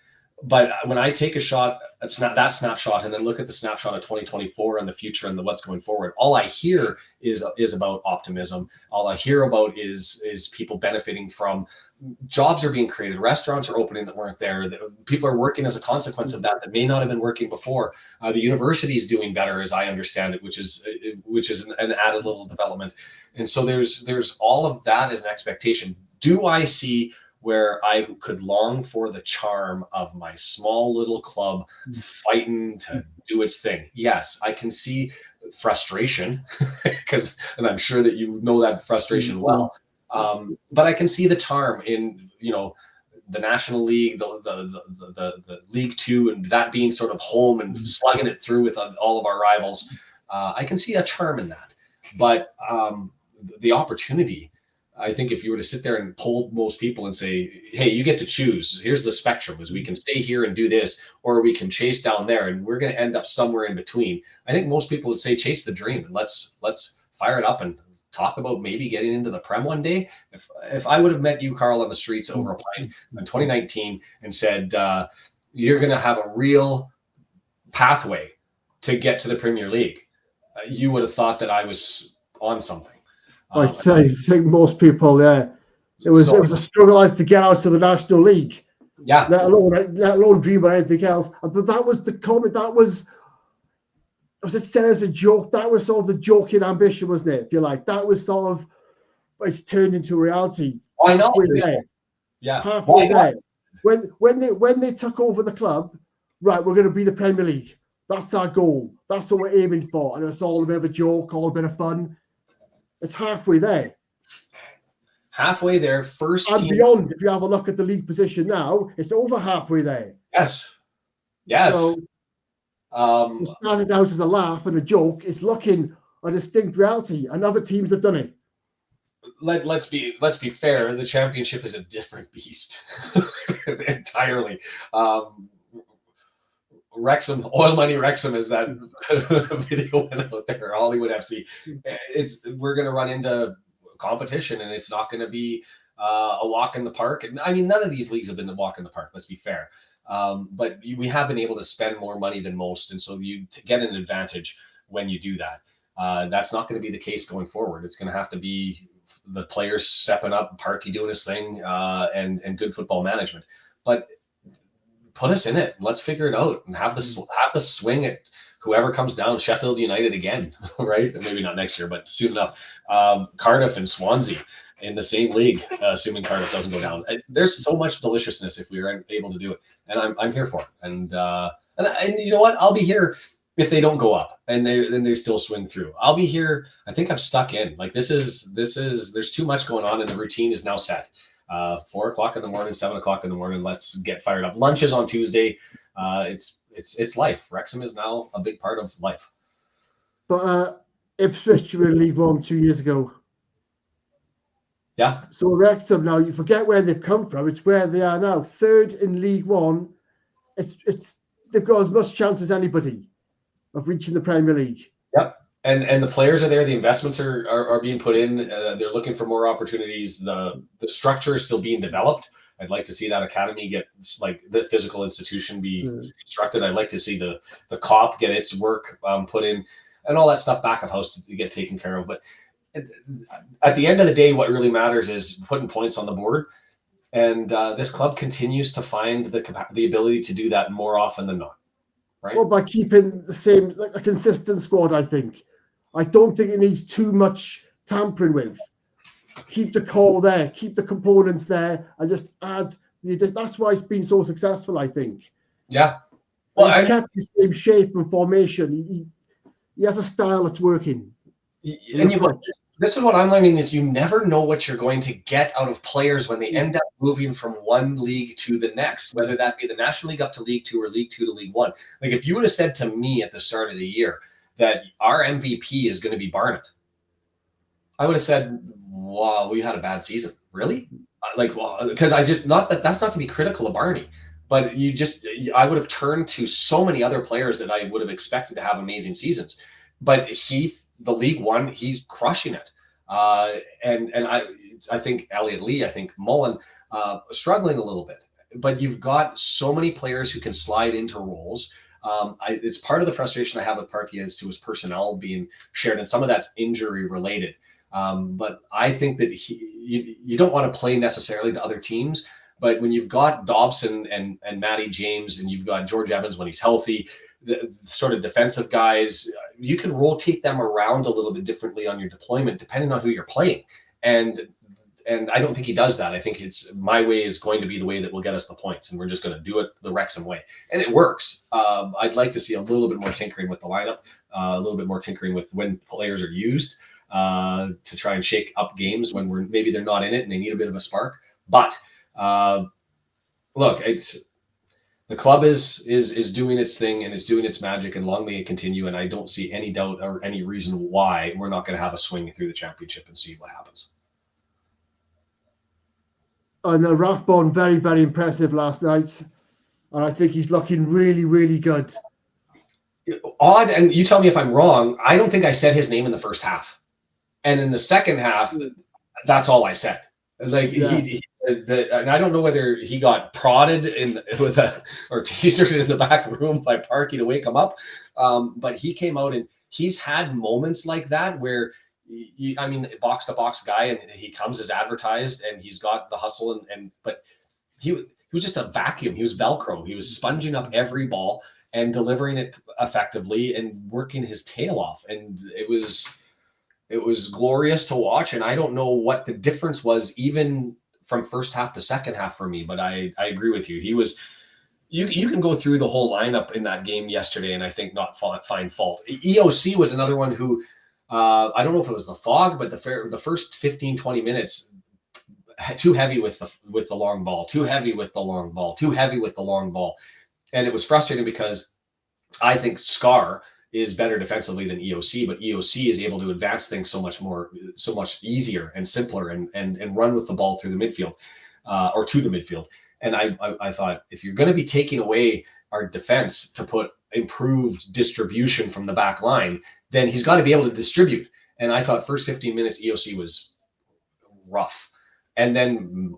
But when I take a shot at that snapshot and then look at the snapshot of 2024 and the future and what's going forward, all I hear is about optimism. All I hear about is people benefiting from jobs are being created. Restaurants are opening that weren't there. People are working as a consequence of that may not have been working before. The university is doing better, as I understand it, which is an added little development. And so there's all of that as an expectation. Do I see where I could long for the charm of my small little club fighting to do its thing? Yes, I can see frustration and I'm sure that you know that frustration well. But I can see the charm in, the National League, the League Two, and that being sort of home and slugging it through with all of our rivals, I can see a charm in that. But the opportunity, I think if you were to sit there and poll most people and say, hey, you get to choose, here's the spectrum, is we can stay here and do this, or we can chase down there, and we're going to end up somewhere in between. I think most people would say chase the dream, and let's fire it up and talk about maybe getting into the Prem one day. If I would have met you, Carl, on the streets over a pint in 2019 and said, you're going to have a real pathway to get to the Premier League, you would have thought that I was on something. I think most people, it was a struggle as to get out to the National League. Yeah. Let alone dream about anything else. But that was the comment. That was it said as a joke. That was sort of the joking ambition, wasn't it? If you like, that was sort of, it's turned into reality. I know. Yeah. Halfway there. When they took over the club, right, we're going to be the Premier League. That's our goal. That's what we're aiming for. And it's all a bit of a joke, all a bit of fun. It's halfway there. Halfway there, first and team. Beyond, if you have a look at the league position now, it's over halfway there. Yes. So, it started out as a laugh and a joke. It's looking a distinct reality, and other teams have done it. Let's be fair. The championship is a different beast entirely. Wrexham, Oil Money Wrexham, is that video went out there. Hollywood FC. We're going to run into competition, and it's not going to be a walk in the park. And I mean, none of these leagues have been a walk in the park. Let's be fair. But we have been able to spend more money than most, and so you get an advantage when you do that. That's not going to be the case going forward. It's going to have to be the players stepping up, Parky doing his thing, and good football management. But put us in it. Let's figure it out and have the swing at whoever comes down. Sheffield United again, right? Maybe not next year, but soon enough. Cardiff and Swansea in the same league, assuming Cardiff doesn't go down. There's so much deliciousness if we were able to do it, and I'm here for it. And you know what? I'll be here if they don't go up and they still swing through. I'll be here. I think I'm stuck in. Like this is there's too much going on, and the routine is now set. 4 o'clock in the morning, 7 o'clock in the morning. Let's get fired up. Lunch is on Tuesday. It's life. Wrexham is now a big part of life. But Ipswich were in League One 2 years ago. Yeah. So Wrexham now, you forget where they've come from. It's where they are now, third in League One. They've got as much chance as anybody of reaching the Premier League. Yep. And the players are there. The investments are being put in. They're looking for more opportunities. The structure is still being developed. I'd like to see that academy get, like, the physical institution be constructed. I'd like to see the COP get its work put in, and all that stuff back of house to get taken care of. But at the end of the day, what really matters is putting points on the board. And this club continues to find the ability to do that more often than not. Right? Well, by keeping the same, like a consistent squad, I think. I don't think it needs too much tampering with. Keep the core there, keep the components there, and just add. That's why it's been so successful, I think. Yeah. Well, he's kept the same shape and formation. He has a style that's working. And this is what I'm learning, is you never know what you're going to get out of players when they end up moving from one league to the next, whether that be the National League up to League Two or League Two to League One. Like, if you would have said to me at the start of the year that our MVP is going to be Barnett, I would have said, wow, we had a bad season. Really? Like, well, because that's not to be critical of Barney, but I would have turned to so many other players that I would have expected to have amazing seasons. But the League One, he's crushing it. And I think Elliot Lee, I think Mullen, struggling a little bit. But you've got so many players who can slide into roles. It's part of the frustration I have with Parky as to his personnel being shared, and some of that's injury related. But I think that you don't want to play necessarily to other teams. But when you've got Dobson and Matty James, and you've got George Evans when he's healthy, the sort of defensive guys, you can rotate them around a little bit differently on your deployment depending on who you're playing. And I don't think he does that. I think it's my way is going to be the way that will get us the points, and we're just going to do it the Wrexham way. And it works. I'd like to see a little bit more tinkering with the lineup, a little bit more tinkering with when players are used to try and shake up games when maybe they're not in it and they need a bit of a spark. But look, it's the club is doing its thing and it's doing its magic, and long may it continue. And I don't see any doubt or any reason why we're not going to have a swing through the championship and see what happens. And Rathbone, very, very impressive last night. And I think he's looking really, really good. Odd, and you tell me if I'm wrong, I don't think I said his name in the first half. And in the second half, that's all I said. Like, and I don't know whether he got prodded or teasered in the back room by Parky to wake him up. But he came out and he's had moments like that where, box to box guy, and he comes as advertised and he's got the hustle but he was just a vacuum. He was Velcro. He was sponging up every ball and delivering it effectively and working his tail off. And it was glorious to watch. And I don't know what the difference was even from first half to second half for me, but I agree with you. He was, you can go through the whole lineup in that game yesterday and I think not find fault. EOC was another one who, I don't know if it was the fog, but the first 15, 20 minutes, too heavy with the long ball, too heavy with the long ball, too heavy with the long ball. And it was frustrating because I think Scar is better defensively than EOC, but EOC is able to advance things so much easier and simpler and run with the ball through the midfield or to the midfield. And I thought, if you're going to be taking away our defense to put improved distribution from the back line, then he's got to be able to distribute. And I thought first 15 minutes, EOC was rough. And then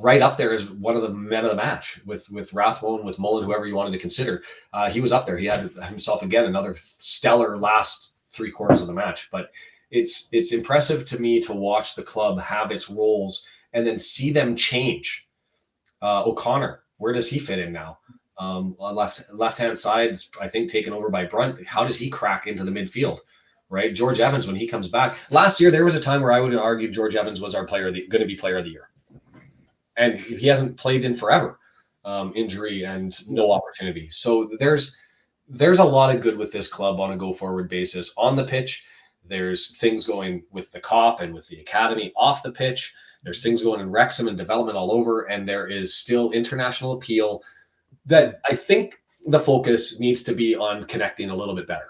right up there is one of the men of the match with Rathbone, with Mullen, whoever you wanted to consider. He was up there. He had himself again another stellar last 3 quarters of the match. But it's impressive to me to watch the club have its roles and then see them change. O'Connor, where does he fit in now? On left-hand side, I think taken over by Brunt. How does he crack into the midfield? Right, George Evans, when he comes back. Last year, there was a time where I would argue George Evans was our going to be player of the year. And he hasn't played in forever. Injury and no opportunity. So there's a lot of good with this club on a go-forward basis. On the pitch, there's things going with the COP and with the academy. Off the pitch, there's things going in Wrexham and development all over. And there is still international appeal that I think the focus needs to be on connecting a little bit better.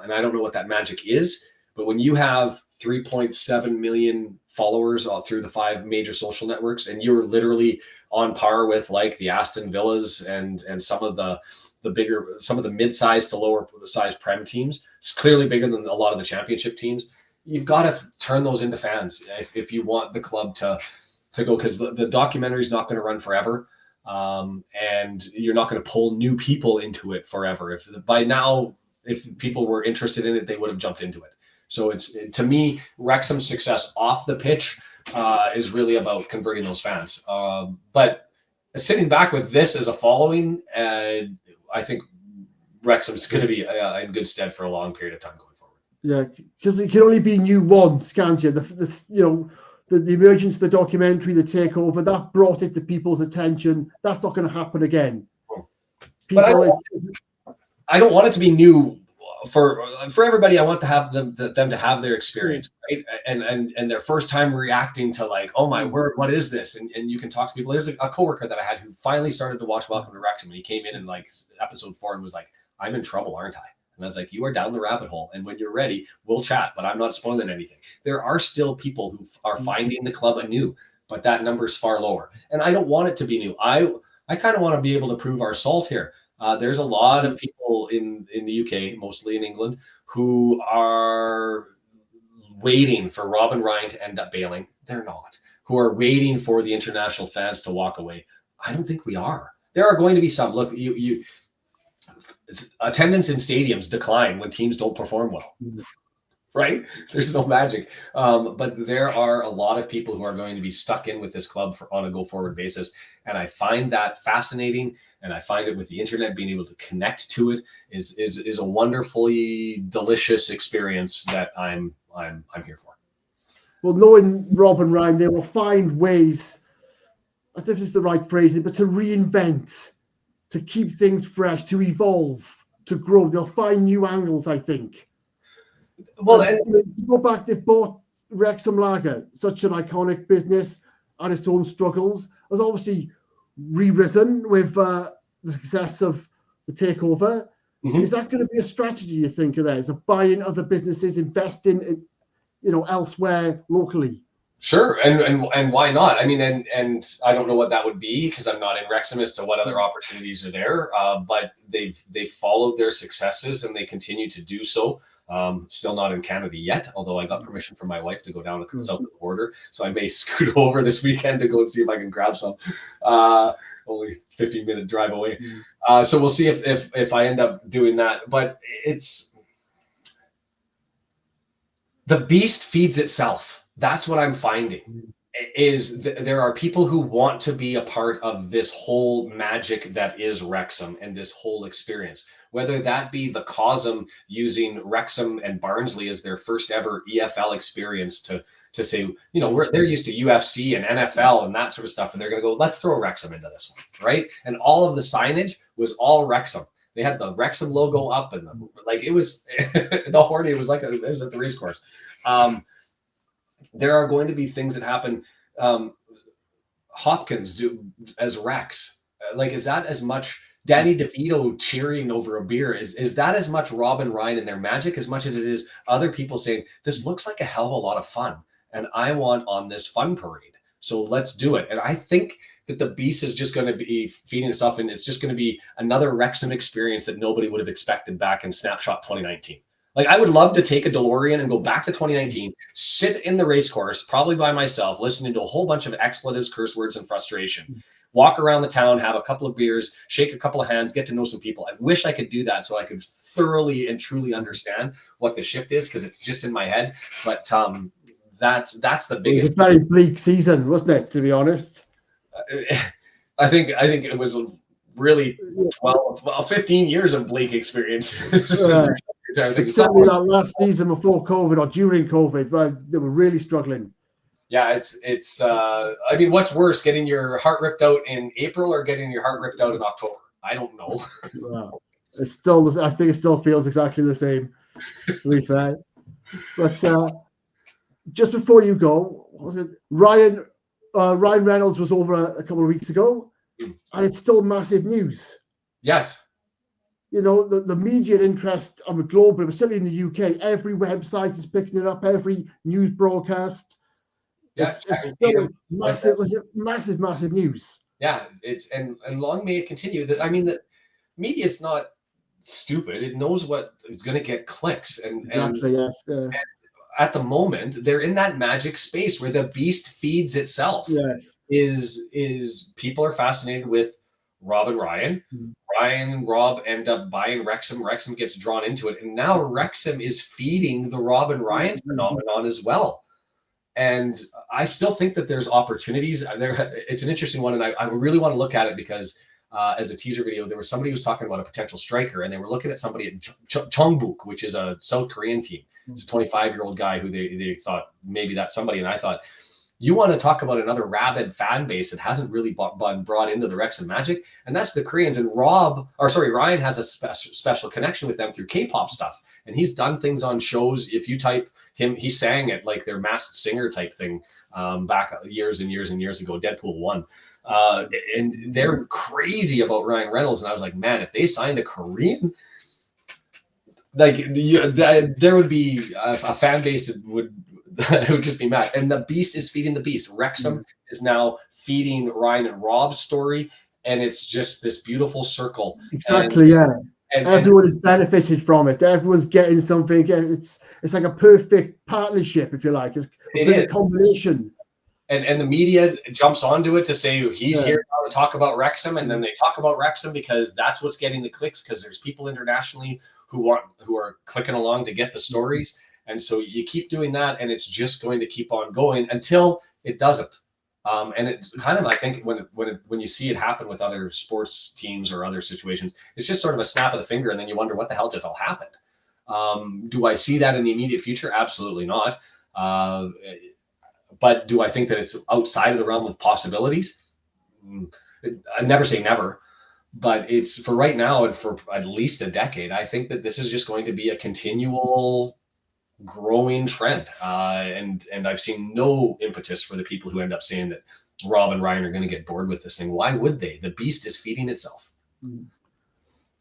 And I don't know what that magic is, but when you have 3.7 million followers all through the 5 major social networks, and you're literally on par with like the Aston Villas and some of the mid-sized to lower size Prem teams, it's clearly bigger than a lot of the championship teams. You've got to turn those into fans if you want the club to go, because the documentary is not going to run forever. And you're not going to pull new people into it forever. If people were interested in it, they would have jumped into it. So to me, Wrexham's success off the pitch is really about converting those fans. But sitting back with this as a following, I think Wrexham's going to be in good stead for a long period of time going forward. Yeah, because it can only be new once, can't you? The emergence of the documentary, the takeover, that brought it to people's attention. That's not going to happen again. I don't want it to be new for everybody. I want to have them to have their experience, right? And their first time reacting to like, oh my word, what is this? And you can talk to people. There's a coworker that I had who finally started to watch Welcome to Wrexham, and he came in like episode 4 and was like, I'm in trouble, aren't I? And I was like, you are down the rabbit hole. And when you're ready, we'll chat, but I'm not spoiling anything. There are still people who are finding the club anew, but that number is far lower. And I don't want it to be new. I kind of want to be able to prove our salt here. There's a lot of people in the UK, mostly in England, who are waiting for Robin Ryan to end up bailing. They're not. Who are waiting for the international fans to walk away. I don't think we are. There are going to be some. Look, attendance in stadiums decline when teams don't perform well. Right? There's no magic. But there are a lot of people who are going to be stuck in with this club on a go-forward basis. And I find that fascinating. And I find it with the internet, being able to connect to it is a wonderfully delicious experience that I'm here for. Well, knowing Rob and Ryan, they will find ways, I don't know if it's the right phrasing, but to reinvent, to keep things fresh, to evolve, to grow. They'll find new angles, I think. Well, and to go back, they bought Wrexham Lager, such an iconic business, and its own struggles. There's obviously re-risen with the success of the takeover. Mhm. Is that going to be a strategy, you think, of theirs, of buying other businesses, investing in, elsewhere locally? Sure, and why not? I mean, and I don't know what that would be because I'm not in Wrexham as to what other opportunities are there. But they've followed their successes and they continue to do so. Still not in Canada yet, although I got permission from my wife to go down to south of the border, so I may scoot over this weekend to go and see if I can grab some. Only 15-minute drive away, so we'll see if I end up doing that. But it's the beast feeds itself. That's what I'm finding is there are people who want to be a part of this whole magic that is Wrexham and this whole experience, whether that be the Cosm using Wrexham and Barnsley as their first ever EFL experience to say, they're used to UFC and NFL and that sort of stuff. And they're going to go, let's throw Wrexham into this one. Right. And all of the signage was all Wrexham. They had the Wrexham logo up and it was the Horde. It was it was at the race course. There are going to be things that happen. Hopkins do as Rex. Is that as much Danny DeVito cheering over a beer? Is that as much Robin Ryan and their magic as much as it is other people saying, this looks like a hell of a lot of fun and I want on this fun parade. So let's do it. And I think that the beast is just going to be feeding itself and it's just going to be another Wrexham experience that nobody would have expected back in Snapshot 2019. I would love to take a DeLorean and go back to 2019, sit in the race course, probably by myself, listening to a whole bunch of expletives, curse words, and frustration, walk around the town, have a couple of beers, shake a couple of hands, get to know some people. I wish I could do that so I could thoroughly and truly understand what the shift is because it's just in my head. But that's the biggest. It was a very bleak season, wasn't it, to be honest? I think it was really 15 years of bleak experience. Certainly that last season before COVID or during COVID, but they were really struggling. Yeah, it's I mean, what's worse, getting your heart ripped out in April or getting your heart ripped out in October? I don't know. I think it still feels exactly the same, to be fair. But just before you go, Ryan Reynolds was over a couple of weeks ago, and it's still massive news. Yes. The media interest on the global, especially in the UK, every website is picking it up, every news broadcast. Yes, it's still massive news. Yeah, and long may it continue. That I mean, the media is not stupid. It knows what is going to get clicks, Exactly. Yes. And at the moment, they're in that magic space where the beast feeds itself. Yes, is people are fascinated with Rob and Ryan. Ryan and Rob end up buying Wrexham. Wrexham gets drawn into it. And now Wrexham is feeding the Rob and Ryan phenomenon as well. And I still think that there's opportunities. It's an interesting one. And I really want to look at it because as a teaser video, there was somebody who was talking about a potential striker. And they were looking at somebody at Jeonbuk, which is a South Korean team. It's a 25-year-old guy who they thought maybe that's somebody. And I thought, you want to talk about another rabid fan base that hasn't really been brought into the Wrexham magic, and that's the Koreans. And Ryan has a special connection with them through K-pop stuff, and he's done things on shows. If you type him, he sang at their Masked Singer type thing back years and years and years ago, Deadpool 1. And they're crazy about Ryan Reynolds, and I was like, man, if they signed a Korean, there would be a fan base that would. It would just be mad. And the beast is feeding the beast. Wrexham is now feeding Ryan and Rob's story, and it's just this beautiful circle. Exactly, and everyone has benefited from it. Everyone's getting something. It's like a perfect partnership, if you like. It's a combination. And the media jumps onto it to say he's here now to talk about Wrexham, and then they talk about Wrexham because that's what's getting the clicks. Because there's people internationally who are clicking along to get the stories. And so you keep doing that, and it's just going to keep on going until it doesn't. And it kind of, I think, when you see it happen with other sports teams or other situations, it's just sort of a snap of the finger, and then you wonder what the hell just all happened. Do I see that in the immediate future? Absolutely not. But do I think that it's outside of the realm of possibilities? I never say never. But it's for right now and for at least a decade. I think that this is just going to be a continual growing trend. And I've seen no impetus for the people who end up saying that Rob and Ryan are going to get bored with this thing. Why would they? The beast is feeding itself.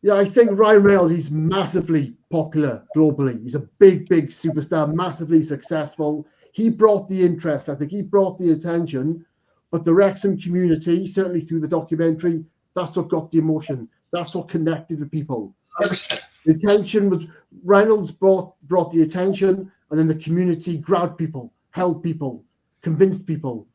Yeah, I think Ryan Reynolds, he's massively popular globally. He's a big superstar, massively successful. He brought the interest. I think he brought the attention. But the Wrexham community, certainly through the documentary, that's what got the emotion. That's what connected with people. 100%. The attention was Reynolds brought the attention, and then the community grabbed people, held people, convinced people.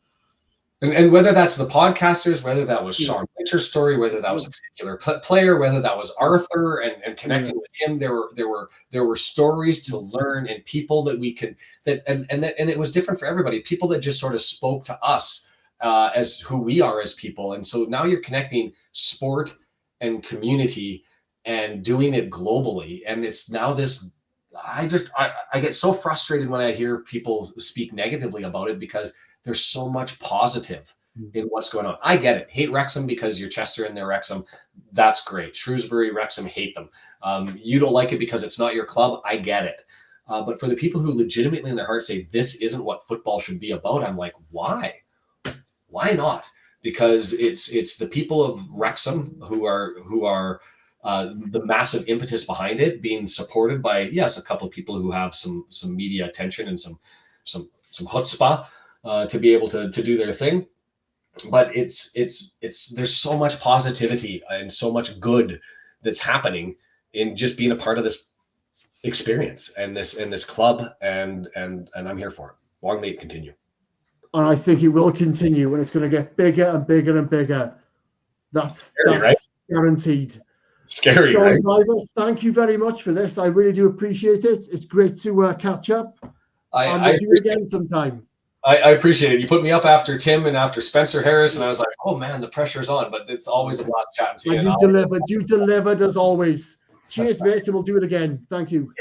And whether that's the podcasters, whether that was Shaun Winter's story, whether that was a particular player, whether that was Arthur and connecting with him, there were stories to learn and people that we could and it was different for everybody. People that just sort of spoke to us as who we are as people. And so now you're connecting sport and community and doing it globally. And it's now this. I get so frustrated when I hear people speak negatively about it because there's so much positive in what's going on. I get it. Hate Wrexham because you're Chester and they're Wrexham. That's great. Shrewsbury, Wrexham, hate them. You don't like it because it's not your club. I get it. But for the people who legitimately in their heart say this isn't what football should be about, I'm like, why? Why not? Because it's the people of Wrexham who are the massive impetus behind it, being supported by, yes, a couple of people who have some media attention and some chutzpah to be able to do their thing. But it's there's so much positivity and so much good that's happening in just being a part of this experience and this club, and I'm here for it. Long may it continue. And I think it will continue, and it's going to get bigger and bigger and bigger. That's right? Guaranteed. Scary, Shaun right? Driver, thank you very much for this. I really do appreciate it. It's great to catch up. And we'll do it again sometime. I appreciate it. You put me up after Tim and after Spencer Harris, and I was like, oh man, the pressure's on. But it's always a blast chatting to you. And you delivered as always. Cheers, mate, and we'll do it again. Thank you.